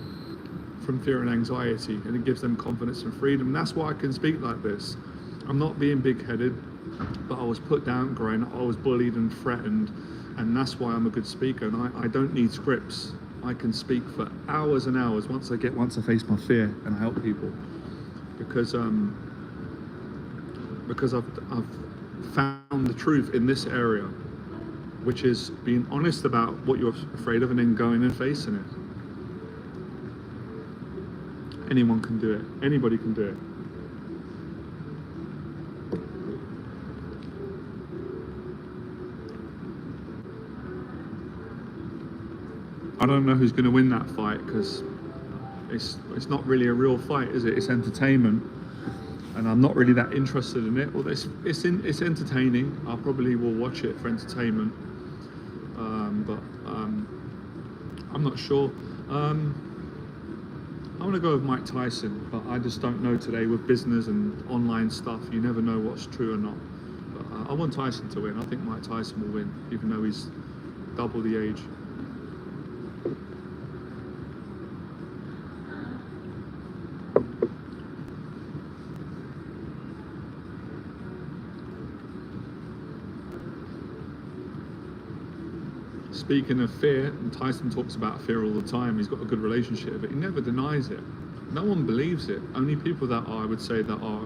from fear and anxiety, and it gives them confidence and freedom. And that's why I can speak like this. I'm not being big-headed, but I was put down growing up. I was bullied and threatened, And that's why I'm a good speaker, and I don't need scripts. I can speak for hours and hours once I face my fear and I help people, because I've found the truth in this area, which is being honest about what you're afraid of and then going and facing it. Anyone can do it. Anybody can do it. I don't know who's going to win that fight, because it's not really a real fight, is it? It's entertainment, and I'm not really that interested in it. Well, it's entertaining. I probably will watch it for entertainment, but I'm not sure. I'm gonna go with Mike Tyson, but I just don't know today with business and online stuff. You never know what's true or not. But I want Tyson to win. I think Mike Tyson will win, even though he's double the age. Speaking of fear, and Tyson talks about fear all the time. He's got a good relationship, but he never denies it. No one believes it. Only people that are, I would say, that are,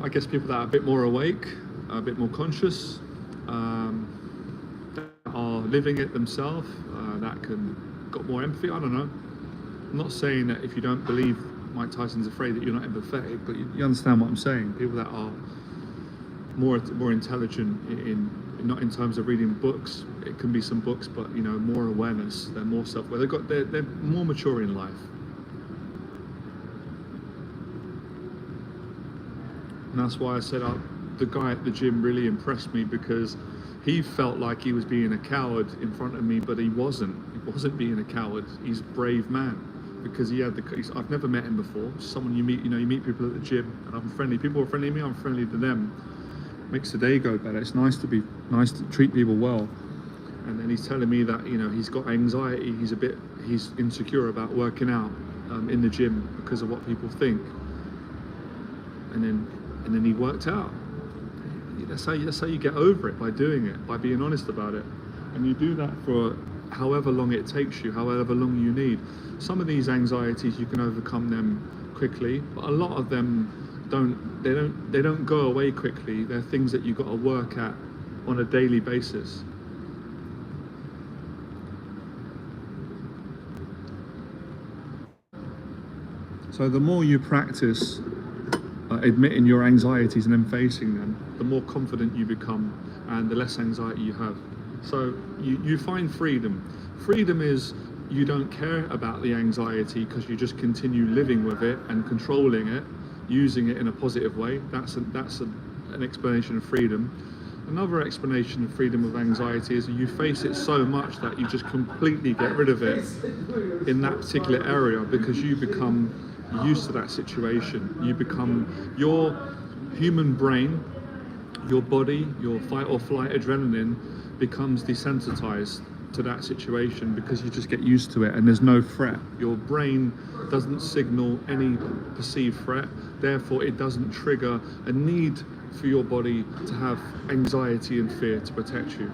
I guess, people that are a bit more awake, a bit more conscious, that are living it themselves, that got more empathy. I don't know. I'm not saying that if you don't believe Mike Tyson's afraid that you're not empathetic, but you understand what I'm saying. People that are more intelligent not in terms of reading books. It can be some books, but more awareness. They're more self-aware. They're more mature in life. And that's why I said the guy at the gym really impressed me, because he felt like he was being a coward in front of me, but he wasn't. He wasn't being a coward. He's a brave man, because I've never met him before. Someone you meet people at the gym, and I'm friendly. People are friendly to me. I'm friendly to them. Makes the day go better. It's nice to treat people well. And then he's telling me that he's got anxiety. He's insecure about working out in the gym because of what people think. And then he worked out. That's how you get over it, by doing it, by being honest about it. And you do that for however long it takes you, however long you need. Some of these anxieties you can overcome them quickly, but a lot of them they don't go away quickly. They're things that you've got to work at on a daily basis. So the more you practice admitting your anxieties and then facing them, the more confident you become and the less anxiety you have. So you find freedom. Freedom is you don't care about the anxiety because you just continue living with it and controlling it, using it in a positive way. That's an explanation of freedom. Another explanation of freedom of anxiety is you face it so much that you just completely get rid of it in that particular area, because you become used to that situation. You become, your human brain, your body, your fight or flight adrenaline becomes desensitized to that situation, because you just get used to it and there's no threat. Your brain doesn't signal any perceived threat, therefore it doesn't trigger a need for your body to have anxiety and fear to protect you.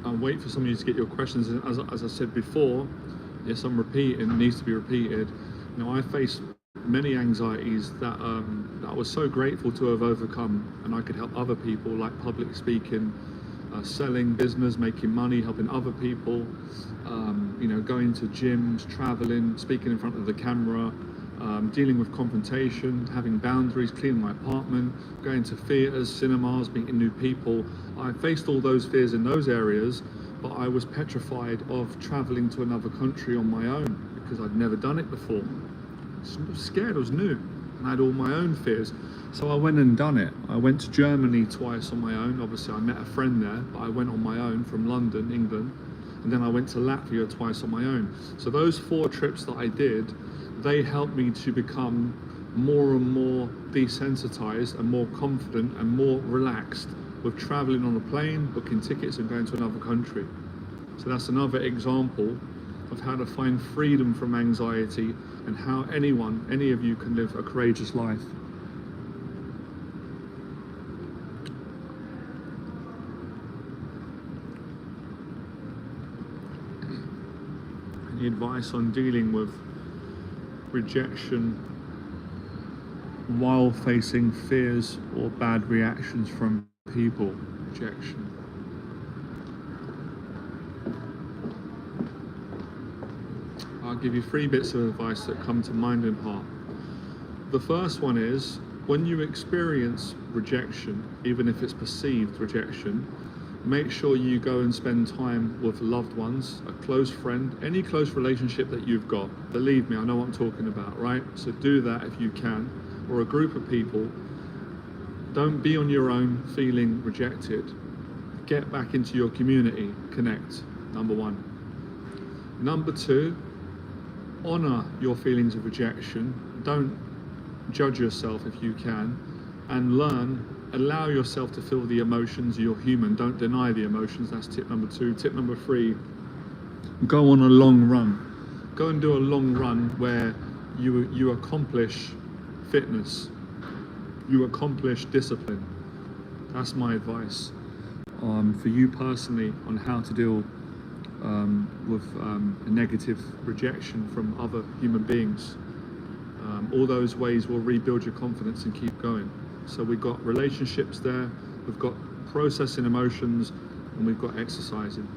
I'll wait for some of you to get your questions. As I said before, yes, I'm repeating, it needs to be repeated. I faced many anxieties that I was so grateful to have overcome, and I could help other people, like public speaking, selling, business, making money, helping other people, going to gyms, traveling, speaking in front of the camera, dealing with confrontation, having boundaries, cleaning my apartment, going to theatres, cinemas, meeting new people. I faced all those fears in those areas, but I was petrified of traveling to another country on my own because I'd never done it before. I was scared, I was new, and I had all my own fears. So I went and done it. I went to Germany twice on my own. Obviously I met a friend there, but I went on my own from London, England, and then I went to Latvia twice on my own. So those 4 trips that I did, they helped me to become more and more desensitized and more confident and more relaxed with traveling on a plane, booking tickets and going to another country. So that's another example of how to find freedom from anxiety and how any of you can live a courageous life. Any advice on dealing with rejection while facing fears or bad reactions from people? Rejection. I'll give you 3 bits of advice that come to mind and heart. The first one is, when you experience rejection, even if it's perceived rejection, make sure you go and spend time with loved ones, a close friend, any close relationship that you've got. Believe me, I know what I'm talking about, right? So do that if you can, or a group of people. Don't be on your own feeling rejected. Get back into your community, connect, number 1. Number 2, honor your feelings of rejection. Don't judge yourself if you can, and allow yourself to feel the emotions. You're human. Don't deny the emotions. That's tip number 2. Tip number 3, go on a long run. Go and do a long run where you accomplish fitness, you accomplish discipline. That's my advice for you personally on how to deal with a negative rejection from other human beings. All those ways will rebuild your confidence and keep going. So we've got relationships there, we've got processing emotions, and we've got exercising.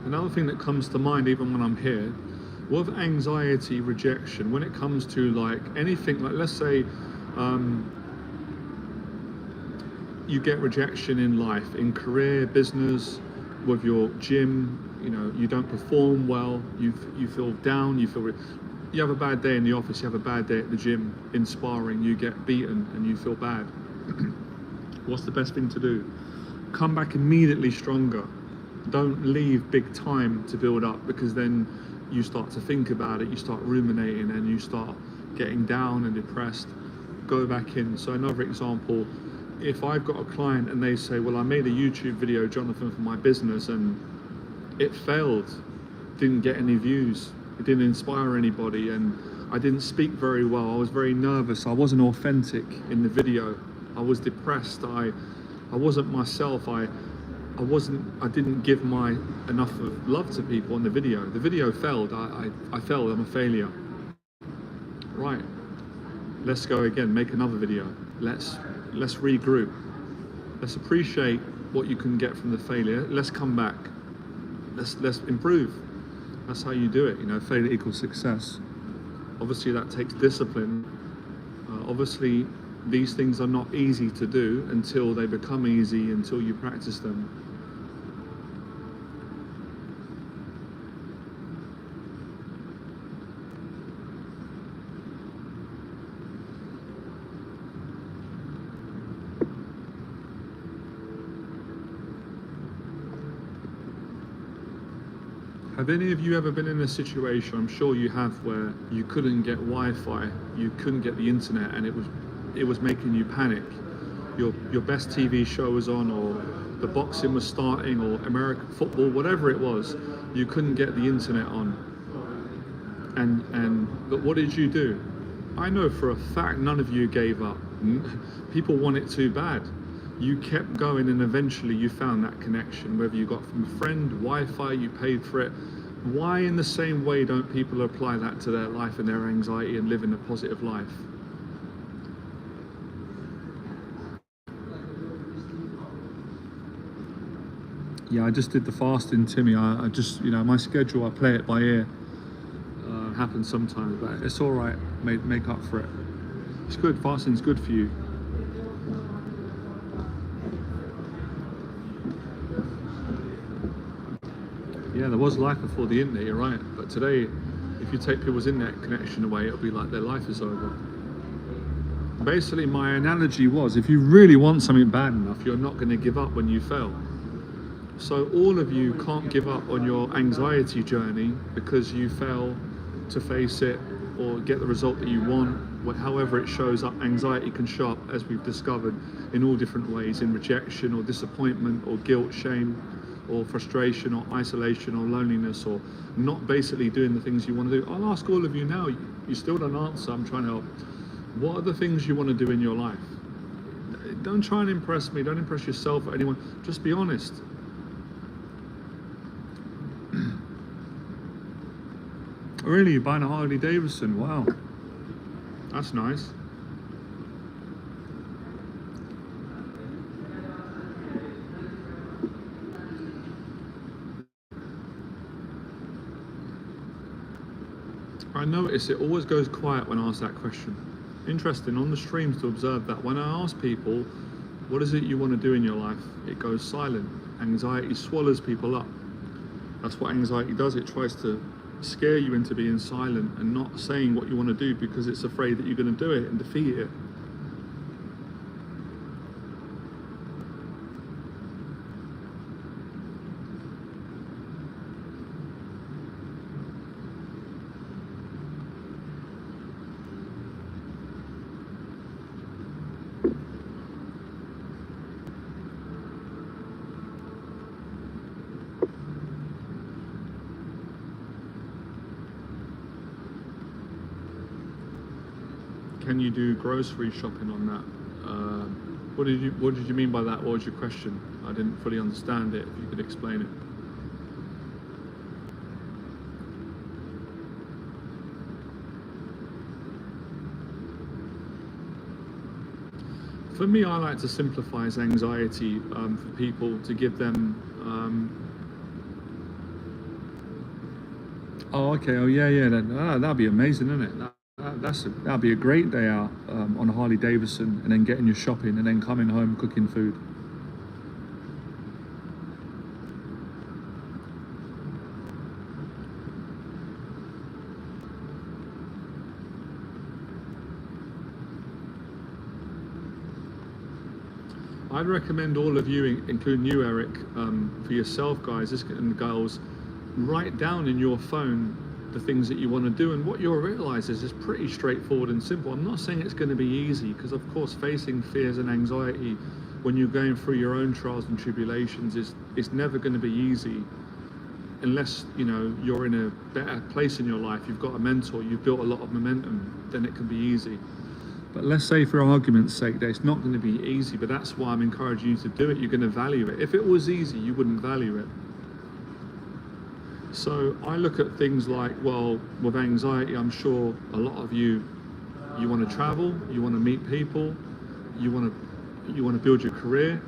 Another thing that comes to mind even when I'm here, with anxiety, rejection, when it comes to like anything, like let's say you get rejection in life, in career, business, with your gym, you know, you don't perform well, you feel down, you have a bad day in the office, you have a bad day at the gym, in sparring, you get beaten and you feel bad. What's the best thing to do? Come back immediately stronger. Don't leave big time to build up, because then you start to think about it, you start ruminating, and you start getting down and depressed. Go back in. So another example, if I've got a client and they say, well, I made a YouTube video, Jonathan, for my business, and it failed, didn't get any views, it didn't inspire anybody, and I didn't speak very well, I was very nervous, I wasn't authentic in the video, I was depressed, I wasn't myself, I didn't give enough of love to people on the video. The video failed. I failed. I'm a failure. Right. Let's go again. Make another video. Let's regroup. Let's appreciate what you can get from the failure. Let's come back. Let's improve. That's how you do it. You know, failure equals success. Obviously, that takes discipline. Obviously, these things are not easy to do until they become easy, until you practice them. Have any of you ever been in a situation, I'm sure you have, where you couldn't get Wi-Fi, you couldn't get the internet, and it was making you panic? Your best TV show was on, or the boxing was starting, or American football, whatever it was, you couldn't get the internet on. But what did you do? I know for a fact none of you gave up. People want it too bad. You kept going, and eventually you found that connection, whether you got from a friend, Wi-Fi, you paid for it. Why in the same way don't people apply that to their life and their anxiety and live in a positive life? Yeah, I just did the fasting, Timmy. I just, you know, my schedule, I play it by ear. Happens sometimes, but it's all right. Make up for it. It's good. Fasting's good for you. Yeah, there was life before the internet, you're right. But today, if you take people's internet connection away, it'll be like their life is over. Basically, my analogy was, if you really want something bad enough, you're not going to give up when you fail. So all of you can't give up on your anxiety journey because you fail to face it or get the result that you want. However it shows up, anxiety can show up, as we've discovered, in all different ways, in rejection or disappointment or guilt, shame, or frustration or isolation or loneliness, or not basically doing the things you want to do. I'll ask all of you now, you still don't answer, I'm trying to help. What are the things you want to do in your life? Don't try and impress me, don't impress yourself or anyone, just be honest. Really, you're buying a Harley Davidson? Wow, that's nice. I notice it always goes quiet when I ask that question. Interesting on the streams to observe that when I ask people, what is it you want to do in your life? It goes silent. Anxiety swallows people up. That's what anxiety does. It tries to scare you into being silent and not saying what you want to do because it's afraid that you're going to do it and defeat it. Can you do grocery shopping on that? What did you mean by that? What was your question? I didn't fully understand it. If you could explain it. For me, I like to simplify anxiety for people, to give them. Oh, okay. Oh, yeah. That'd be amazing, isn't it? That'd be a great day out on a Harley Davidson, and then getting your shopping, and then coming home cooking food. I'd recommend all of you, including you, Eric, for yourself, guys and girls, write down in your phone the things that you want to do, and what you'll realize is it's pretty straightforward and simple. I'm not saying it's going to be easy, because of course facing fears and anxiety when you're going through your own trials and tribulations is never going to be easy, unless you're in a better place in your life, you've got a mentor, you've built a lot of momentum, then it can be easy. But let's say, for argument's sake, that it's not going to be easy, but that's why I'm encouraging you to do it. You're going to value it. If it was easy, you wouldn't value it. So I look at things like, well, with anxiety, I'm sure a lot of you want to travel, you want to meet people, you want to build your career,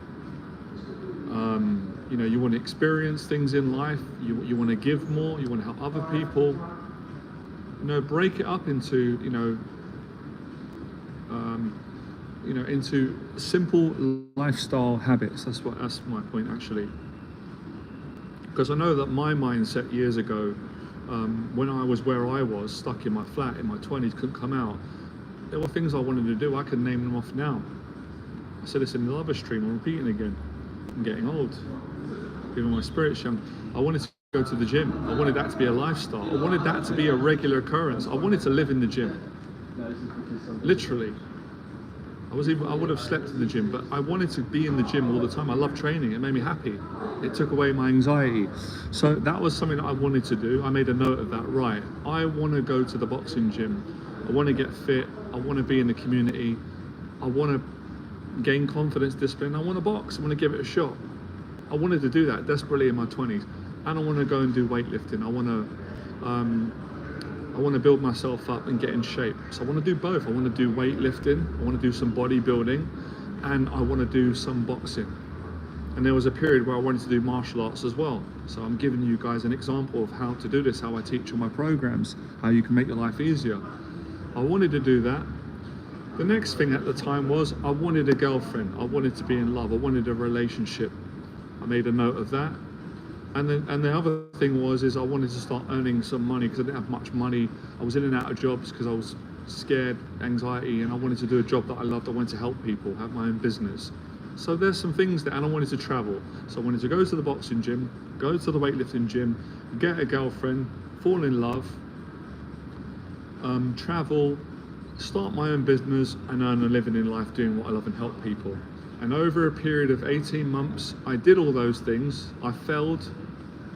you want to experience things in life, you want to give more, you want to help other people. Break it up into into simple lifestyle habits. That's my point, actually. Because I know that my mindset years ago, when I was where I was, stuck in my flat in my 20s, couldn't come out, there were things I wanted to do. I can name them off now. I said this in the other stream, I'm repeating again. I'm getting old, even my spirit's young. I wanted to go to the gym. I wanted that to be a lifestyle. I wanted that to be a regular occurrence. I wanted to live in the gym, literally. I would have slept in the gym, but I wanted to be in the gym all the time. I love training. It made me happy. It took away my anxiety. So that was something that I wanted to do. I made a note of that. Right, I want to go to the boxing gym. I want to get fit. I want to be in the community. I want to gain confidence, discipline. I want to box. I want to give it a shot. I wanted to do that desperately in my 20s. And I want to go and do weightlifting. I want to build myself up and get in shape. So I want to do both. I want to do weightlifting, I want to do some bodybuilding, and I want to do some boxing. And there was a period where I wanted to do martial arts as well. So I'm giving you guys an example of how to do this, how I teach all my programs, how you can make your life easier. I wanted to do that. The next thing at the time was I wanted a girlfriend. I wanted to be in love. I wanted a relationship. I made a note of that. And the other thing is I wanted to start earning some money because I didn't have much money. I was in and out of jobs because I was scared, anxiety, and I wanted to do a job that I loved. I wanted to help people, have my own business. So there's some things that, and I wanted to travel. So I wanted to go to the boxing gym, go to the weightlifting gym, get a girlfriend, fall in love, travel, start my own business, and earn a living in life doing what I love and help people. And over a period of 18 months, I did all those things. I failed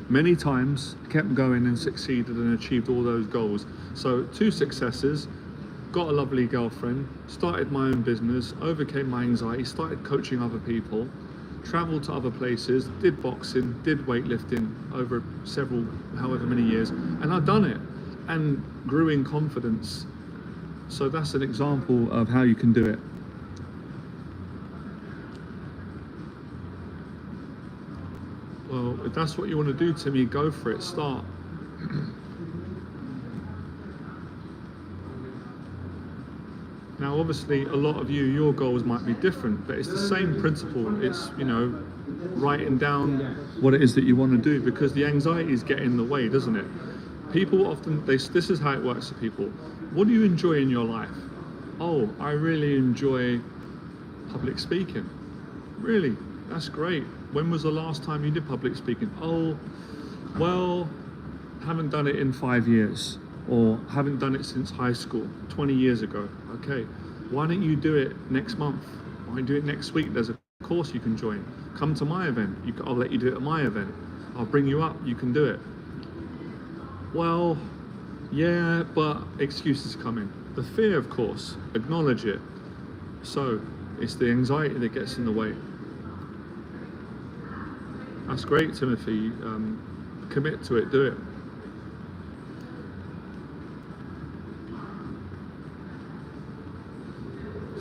many times, kept going and succeeded and achieved all those goals. So 2 successes, got a lovely girlfriend, started my own business, overcame my anxiety, started coaching other people, traveled to other places, did boxing, did weightlifting over several, however many years, and I've done it and grew in confidence. So that's an example of how you can do it. Well, if that's what you want to do, Timmy, go for it. Start. Now, obviously, a lot of you, your goals might be different, but it's the same principle. It's, writing down what it is that you want to do, because the anxieties get in the way, doesn't it? People often, this is how it works for people. What do you enjoy in your life? Oh, I really enjoy public speaking. Really? That's great. When was the last time you did public speaking? Oh, well, haven't done it in 5 years, or haven't done it since high school, 20 years ago. Okay, why don't you do it next month? Why don't you do it next week? There's a course you can join. Come to my event. I'll let you do it at my event. I'll bring you up. You can do it. Well, yeah, but excuses come in. The fear, of course, acknowledge it. So it's the anxiety that gets in the way. That's great, Timothy. Commit to it, do it.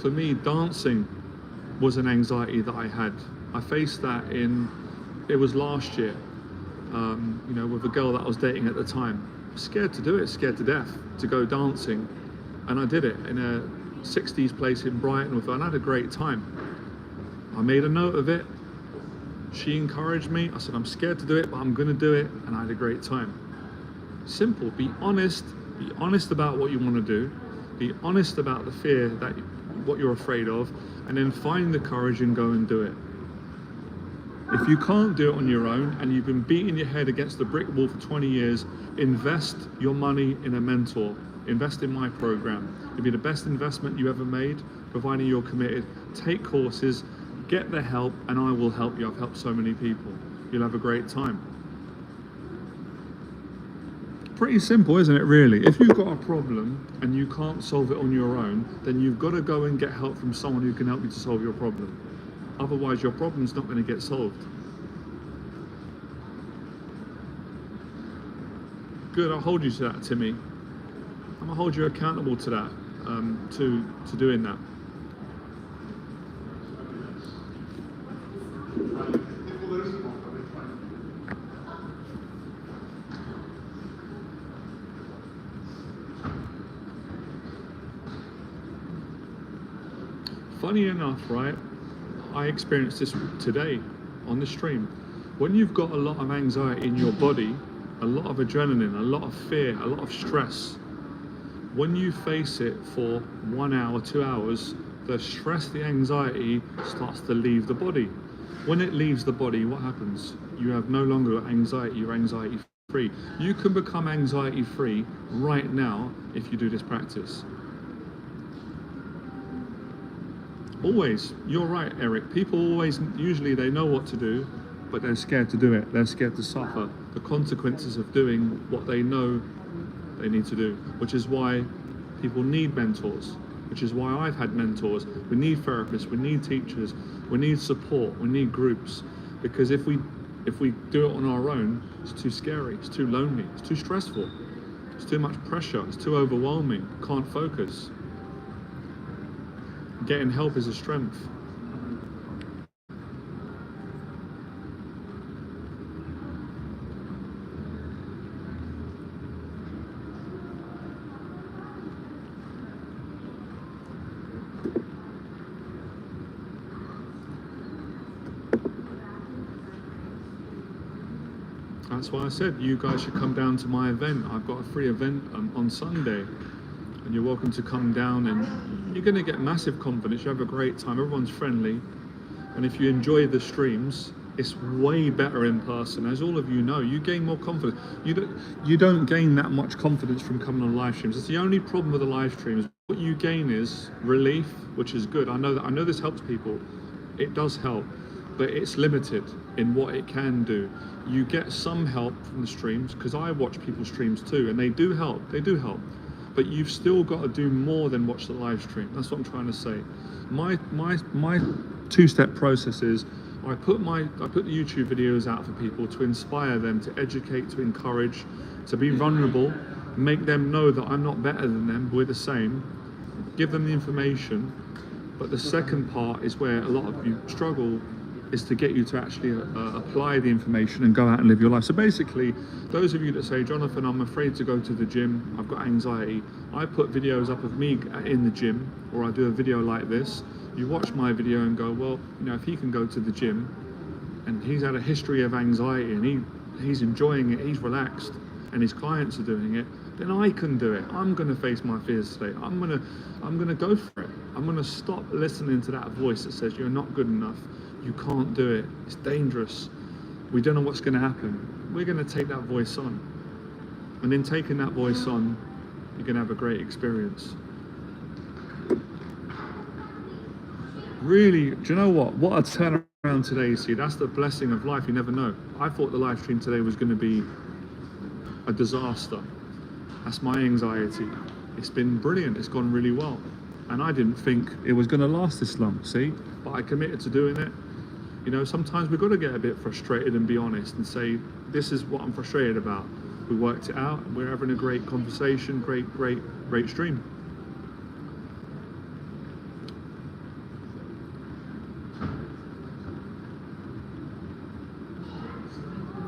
For me, dancing was an anxiety that I had. I faced that it was last year, with a girl that I was dating at the time. Scared to do it, scared to death, to go dancing. And I did it in a 60s place in Brighton with her, and I had a great time. I made a note of it. She encouraged me. I said, I'm scared to do it, but I'm gonna do it, and I had a great time. Simple, be honest about what you want to do, be honest about the fear, that what you're afraid of, and then find the courage and go and do it. If you can't do it on your own and you've been beating your head against the brick wall for 20 years, invest your money in a mentor. Invest in my program. It'll be the best investment you ever made, providing you're committed. Take courses, get the help, and I will help you. I've helped so many people. You'll have a great time. Pretty simple, isn't it, really? If you've got a problem and you can't solve it on your own, then you've got to go and get help from someone who can help you to solve your problem. Otherwise, your problem's not going to get solved. Good, I'll hold you to that, Timmy. I'm going to hold you accountable to that, to doing that. Funny enough, right, I experienced this today on the stream. When you've got a lot of anxiety in your body, a lot of adrenaline, a lot of fear, a lot of stress, when you face it for 1 hour, 2 hours, the stress, the anxiety starts to leave the body. When it leaves the body, what happens? You have no longer anxiety, you're anxiety free. You can become anxiety free right now if you do this practice. Always, you're right, Eric. People usually they know what to do, but they're scared to do it. They're scared to suffer the consequences of doing what they know they need to do, which is why people need mentors, which is why I've had mentors. We need therapists, we need teachers, we need support, we need groups, because if we do it on our own, it's too scary, it's too lonely, it's too stressful, it's too much pressure, it's too overwhelming, can't focus. Getting help is a strength. that's why I said you guys should come down to my event. I've got a free event on Sunday, and you're welcome to come down, and you're going to get massive confidence. You have a great time, everyone's friendly, and if you enjoy the streams, it's way better in person. As all of you know, you gain more confidence. You don't gain that much confidence from coming on live streams. It's the only problem with the live streams. What you gain is relief, which is good. I know this helps people. It does help, but it's limited in what it can do. You get some help from the streams, because I watch people's streams too, and they do help. But you've still got to do more than watch the live stream. That's what I'm trying to say. My two-step process is I put the YouTube videos out for people to inspire them, to educate, to encourage, to be vulnerable, make them know that I'm not better than them, we're the same, give them the information. But the second part is where a lot of you struggle, is to get you to actually apply the information and go out and live your life. So basically, those of you that say, Jonathan, I'm afraid to go to the gym, I've got anxiety, I put videos up of me in the gym, or I do a video like this. You watch my video and go, well, you know, if he can go to the gym and he's had a history of anxiety and he's enjoying it, he's relaxed, and his clients are doing it, then I can do it. I'm going to face my fears today. I'm going to go for it. I'm going to stop listening to that voice that says you're not good enough. You can't do it. It's dangerous. We don't know what's going to happen. We're going to take that voice on. And in taking that voice on, you're going to have a great experience. Really, do you know what? What a turnaround today, see, that's the blessing of life. You never know. I thought the live stream today was going to be a disaster. That's my anxiety. It's been brilliant. It's gone really well. And I didn't think it was going to last this long, see? But I committed to doing it. You know, sometimes we've got to get a bit frustrated and be honest and say, this is what I'm frustrated about. We worked it out. We're having a great conversation, great stream.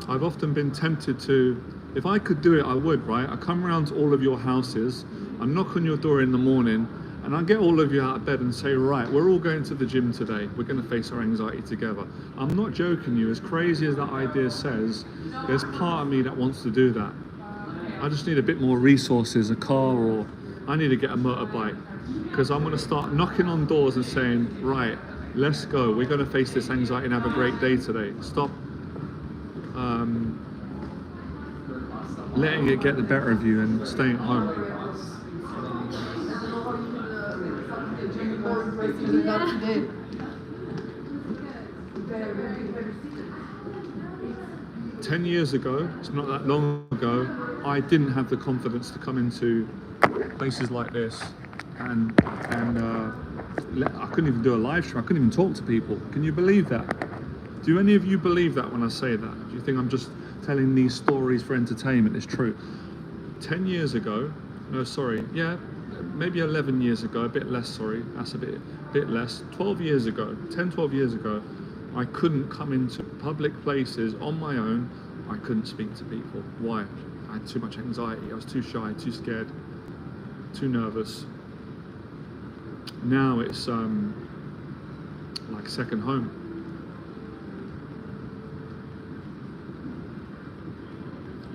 I've often been tempted to, if I could do it, I would, right? I come around to all of your houses, I knock on your door in the morning, and I get all of you out of bed and say, right, we're all going to the gym today. We're going to face our anxiety together. I'm not joking you. As crazy as that idea says, there's part of me that wants to do that. I just need a bit more resources, a car, or I need to get a motorbike, because I'm going to start knocking on doors and saying, right, let's go. We're going to face this anxiety and have a great day today. Stop letting it get the better of you and staying at home. Today. 10 years ago, it's not that long ago, I didn't have the confidence to come into places like this, and I couldn't even do a live stream. I couldn't even talk to people. Can you believe that? Do any of you believe that when I say that? Do you think I'm just telling these stories for entertainment? It's true. 10 years ago, no, sorry, yeah, maybe 11 years ago, a bit less, sorry, that's a bit less. 12 years ago, 10, 12 years ago, I couldn't come into public places on my own. I couldn't speak to people. Why? I had too much anxiety. I was too shy, too scared, too nervous. Now it's like second home.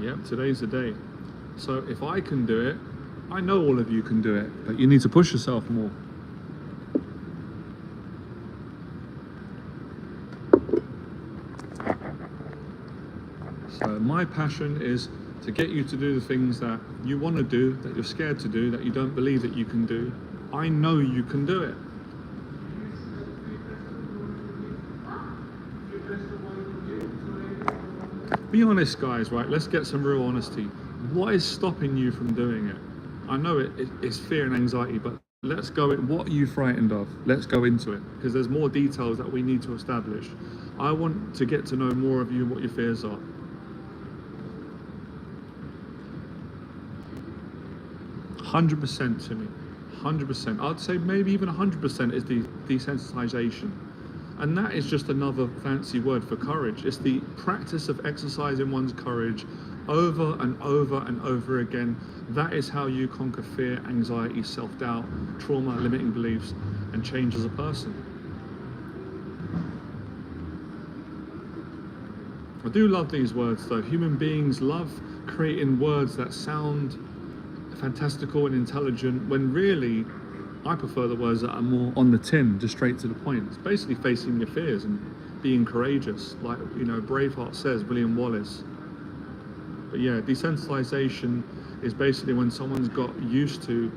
Yep, today's the day. So if I can do it, I know all of you can do it, but you need to push yourself more. So my passion is to get you to do the things that you want to do, that you're scared to do, that you don't believe that you can do. I know you can do it. Be honest, guys, right? Let's get some real honesty. What is stopping you from doing it? I know it's fear and anxiety, but let's go in. What are you frightened of? Let's go into it, because there's more details that we need to establish. I want to get to know more of you and what your fears are. 100% to me, 100%. I'd say maybe even 100% is the desensitization. And that is just another fancy word for courage. It's the practice of exercising one's courage over and over and over again. That is how you conquer fear, anxiety, self-doubt, trauma, limiting beliefs, and change as a person. I do love these words though. Human beings love creating words that sound fantastical and intelligent when really I prefer the words that are more on the tin, just straight to the point. It's basically facing your fears and being courageous, like, you know, Braveheart says, William Wallace. But yeah, desensitization is basically when someone's got used to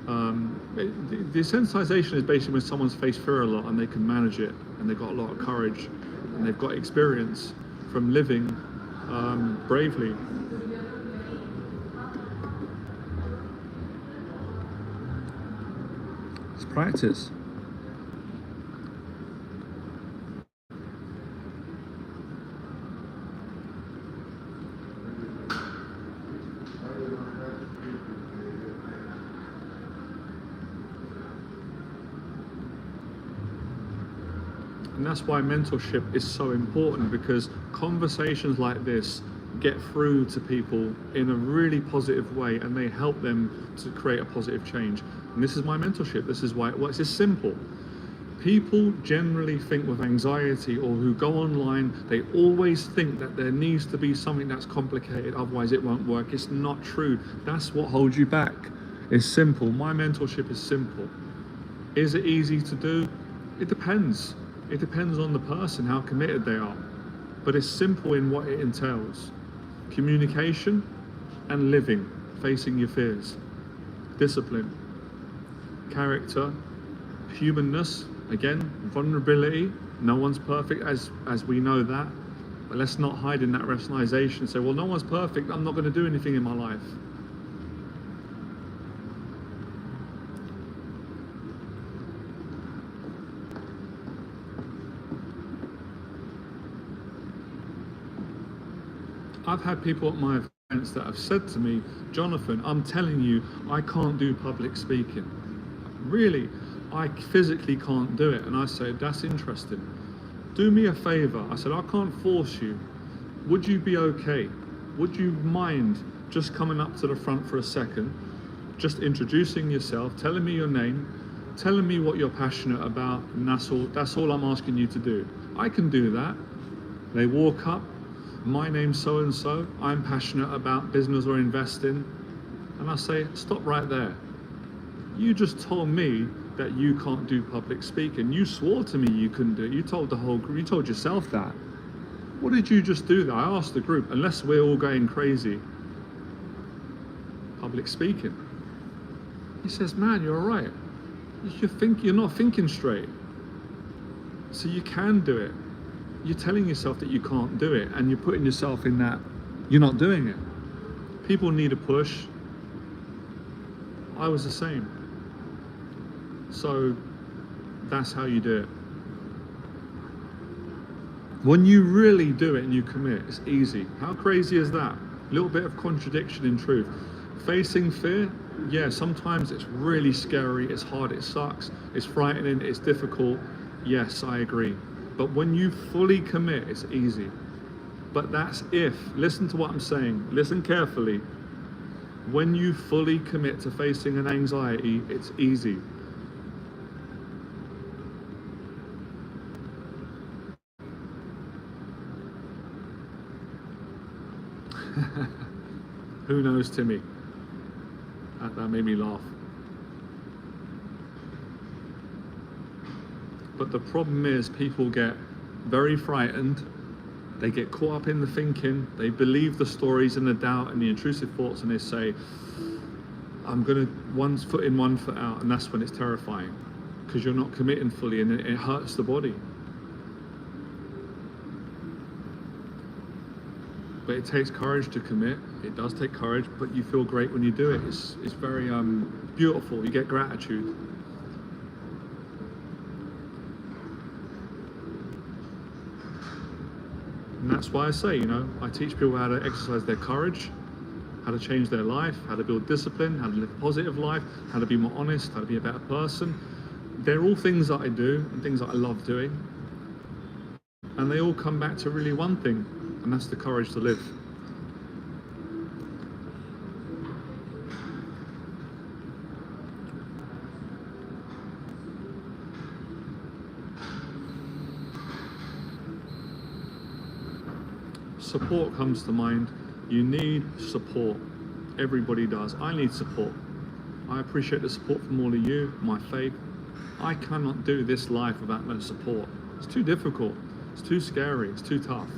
desensitization is basically when someone's faced fear a lot and they can manage it, and they've got a lot of courage and they've got experience from living bravely. It's practice. And that's why mentorship is so important, because conversations like this get through to people in a really positive way, and they help them to create a positive change. And this is my mentorship. This is why it works. It's simple. People generally think with anxiety, or who go online, they always think that there needs to be something that's complicated, otherwise it won't work. It's not true. That's what holds you back. It's simple. My mentorship is simple. Is it easy to do? It depends. It depends on the person, how committed they are. But it's simple in what it entails. Communication and living, facing your fears. Discipline, character, humanness, again, vulnerability. No one's perfect, as we know that. But let's not hide in that rationalization and say, well, no one's perfect, I'm not going to do anything in my life. I've had people at my events that have said to me, Jonathan, I'm telling you, I can't do public speaking. Really, I physically can't do it. And I say, that's interesting. Do me a favor. I said, I can't force you. Would you be okay? Would you mind just coming up to the front for a second, just introducing yourself, telling me your name, telling me what you're passionate about, and that's all I'm asking you to do. I can do that. They walk up. My name's so and so, I'm passionate about business or investing. And I say, stop right there. You just told me that you can't do public speaking. You swore to me you couldn't do it. You told the whole group, you told yourself that. What did you just do there? I asked the group, unless we're all going crazy, public speaking. He says, man, you're all right. You're not thinking straight. So you can do it. You're telling yourself that you can't do it, and you're putting yourself in that you're not doing it. People need a push. I was the same. So that's how you do it. When you really do it and you commit, it's easy. How crazy is that? A little bit of contradiction in truth. Facing fear, yeah, sometimes it's really scary, it's hard, it sucks, it's frightening, it's difficult. Yes, I agree. But when you fully commit, it's easy. But that's if, listen to what I'm saying, listen carefully. When you fully commit to facing an anxiety, it's easy. Who knows, Timmy? That made me laugh. But the problem is people get very frightened. They get caught up in the thinking. They believe the stories and the doubt and the intrusive thoughts, and they say, I'm going to one foot in, one foot out. And that's when it's terrifying, because you're not committing fully, and it hurts the body. But it takes courage to commit. It does take courage, but you feel great when you do it. It's very beautiful. You get gratitude. And that's why I say, I teach people how to exercise their courage, how to change their life, how to build discipline, how to live a positive life, how to be more honest, how to be a better person. They're all things that I do and things that I love doing. And they all come back to really one thing, and that's the courage to live. support comes to mind. You need support. Everybody does. I need support. I appreciate the support from all of you, my faith. I cannot do this life without no support. It's too difficult. It's too scary. It's too tough.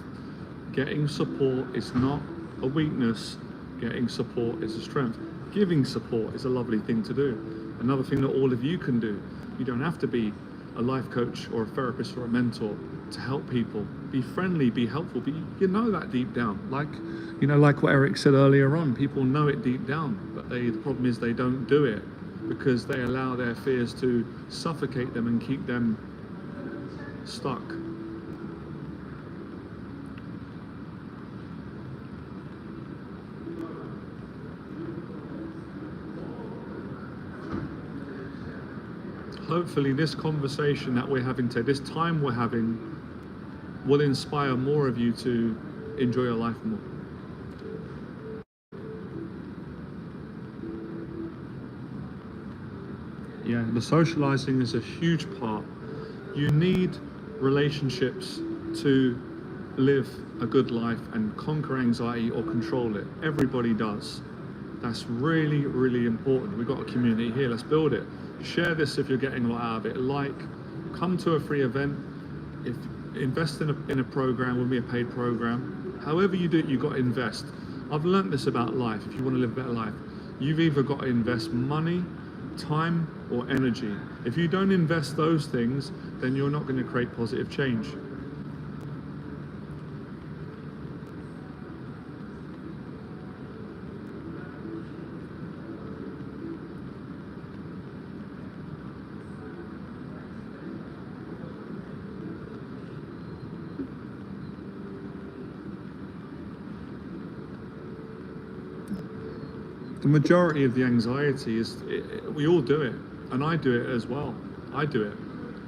Getting support is not a weakness. Getting support is a strength. Giving support is a lovely thing to do. Another thing that all of you can do. You don't have to be a life coach or a therapist or a mentor to help people. Be friendly, be helpful, but you know that deep down. Like what Eric said earlier on, people know it deep down, but the problem is they don't do it because they allow their fears to suffocate them and keep them stuck. Hopefully this conversation that we're having today, this time we're having, will inspire more of you to enjoy your life more. Yeah, the socializing is a huge part. You need relationships to live a good life and conquer anxiety or control it. Everybody does. That's really, really important. We've got a community here, let's build it. Share this if you're getting a lot out of it. Come to a free event, invest in a program, with me a paid program. However you do it, you've got to invest. I've learned this about life. If you want to live a better life, you've either got to invest money, time, or energy. If you don't invest those things, then you're not going to create positive change. The majority of the anxiety is, we all do it, and I do it as well. I do it,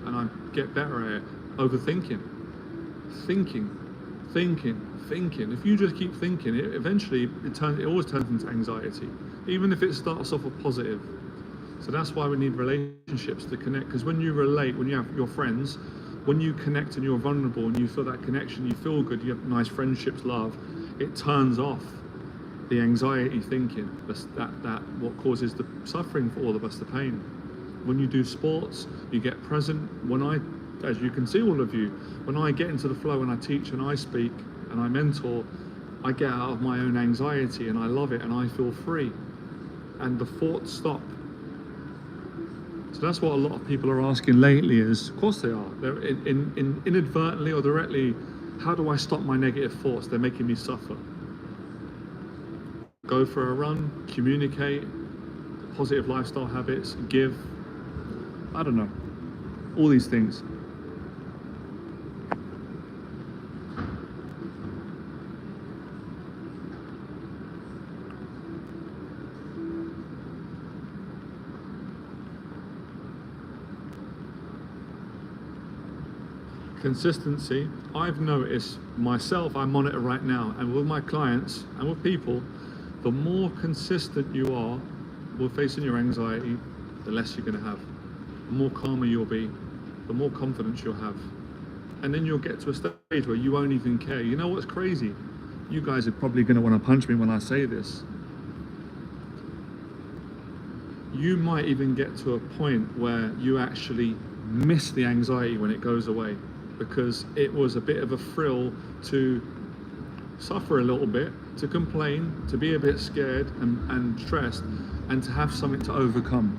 and I get better at it. Overthinking, thinking. If you just keep thinking, it always turns into anxiety, even if it starts off a positive. So that's why we need relationships to connect, because when you relate, when you have your friends, when you connect and you're vulnerable and you feel that connection, you feel good, you have nice friendships, love, it turns off the anxiety thinking. That what causes the suffering for all of us, the pain. When you do sports, you get present. As you can see, all of you, when I get into the flow and I teach and I speak and I mentor, I get out of my own anxiety and I love it and I feel free and the thoughts stop. So that's what a lot of people are asking lately is, of course they are, they're inadvertently or directly, how do I stop my negative thoughts? They're making me suffer. Go for a run, communicate, positive lifestyle habits, give, I don't know, all these things. Consistency, I've noticed myself, I monitor right now, and with my clients and with people, the more consistent you are with facing your anxiety, the less you're going to have. The more calmer you'll be, the more confidence you'll have. And then you'll get to a stage where you won't even care. You know what's crazy? You guys are probably going to want to punch me when I say this. You might even get to a point where you actually miss the anxiety when it goes away, because it was a bit of a thrill to suffer a little bit, to complain, to be a bit scared and stressed, and to have something to overcome.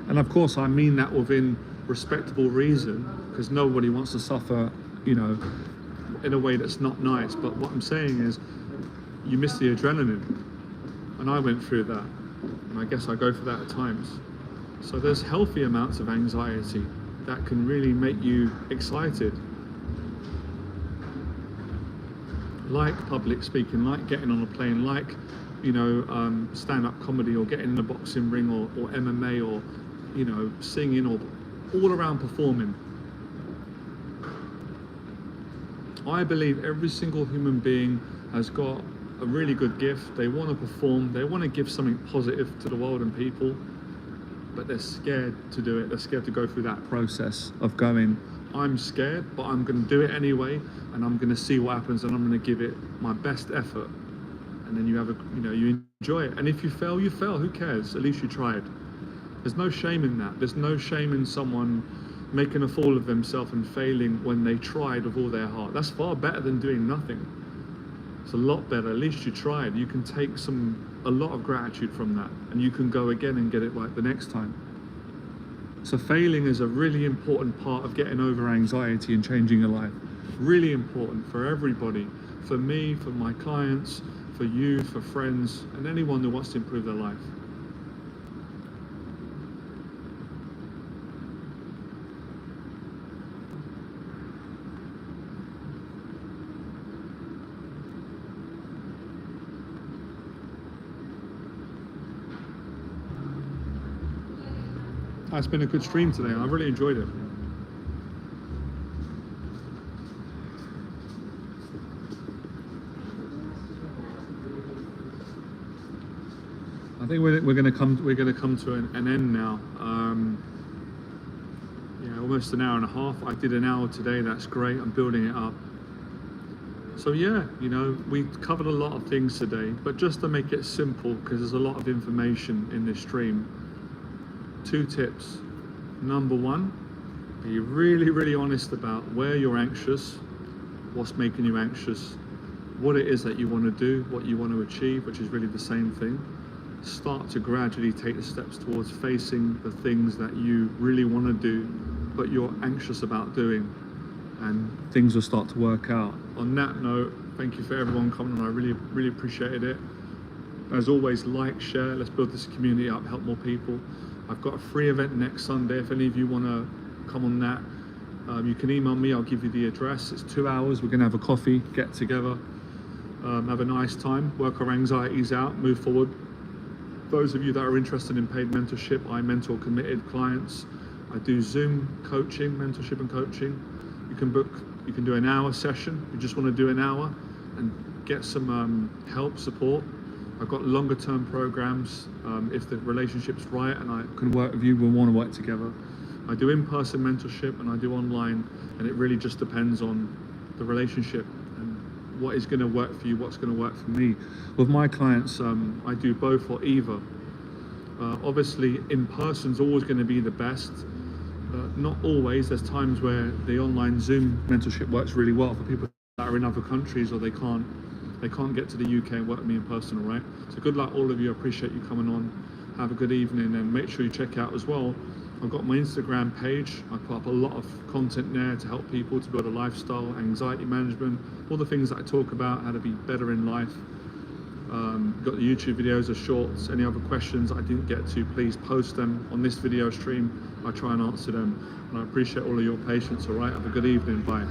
And of course I mean that within respectable reason, because nobody wants to suffer, in a way that's not nice. But what I'm saying is, you miss the adrenaline, and I went through that, and I guess I go through that at times. So there's healthy amounts of anxiety that can really make you excited, like public speaking, like getting on a plane, like stand-up comedy, or getting in a boxing ring, or MMA, or singing, or all around performing. I believe every single human being has got a really good gift. They want to perform, they want to give something positive to the world and people, but they're scared to do it. They're scared to go through that process of going, I'm scared, but I'm going to do it anyway, and I'm going to see what happens, and I'm going to give it my best effort. And then you have you enjoy it. And if you fail, you fail. Who cares? At least you tried. There's no shame in that. There's no shame in someone making a fool of themselves and failing when they tried with all their heart. That's far better than doing nothing. It's a lot better. At least you tried. You can take a lot of gratitude from that, and you can go again and get it right the next time. So failing is a really important part of getting over anxiety and changing your life. Really important for everybody. For me, for my clients, for you, for friends, and anyone who wants to improve their life. It's been a good stream today. I really enjoyed it. I think we're going to come to an end now. Yeah, almost an hour and a half. I did an hour today. That's great. I'm building it up. So yeah, we covered a lot of things today, but just to make it simple, because there's a lot of information in this stream. 2 tips. Number 1, be really, really honest about where you're anxious, what's making you anxious, what it is that you want to do, what you want to achieve, which is really the same thing. Start to gradually take the steps towards facing the things that you really want to do, but you're anxious about doing, and things will start to work out. On that note, thank you for everyone coming, I really, really appreciated it. As always, like, share, let's build this community up, help more people. I've got a free event next Sunday. If any of you want to come on that, you can email me, I'll give you the address. It's 2 hours, we're going to have a coffee, get together, have a nice time, work our anxieties out, move forward. Those of you that are interested in paid mentorship, I mentor committed clients. I do Zoom coaching, mentorship and coaching. You can do an hour session. You just want to do an hour and get some help, support. I've got longer term programs. If the relationship's right and I can work with you, we'll want to work together. I do in-person mentorship and I do online, and it really just depends on the relationship and what is going to work for you, what's going to work for me. With my clients, I do both or either. Obviously, in-person's always going to be the best. Not always. There's times where the online Zoom mentorship works really well for people that are in other countries, or they can't get to the UK and work with me in person, all right? So good luck, all of you. I appreciate you coming on. Have a good evening, and make sure you check out as well. I've got my Instagram page. I put up a lot of content there to help people to build a lifestyle, anxiety management, all the things that I talk about, how to be better in life. Got the YouTube videos, the shorts. Any other questions I didn't get to, please post them on this video stream. I try and answer them. And I appreciate all of your patience, all right? Have a good evening. Bye.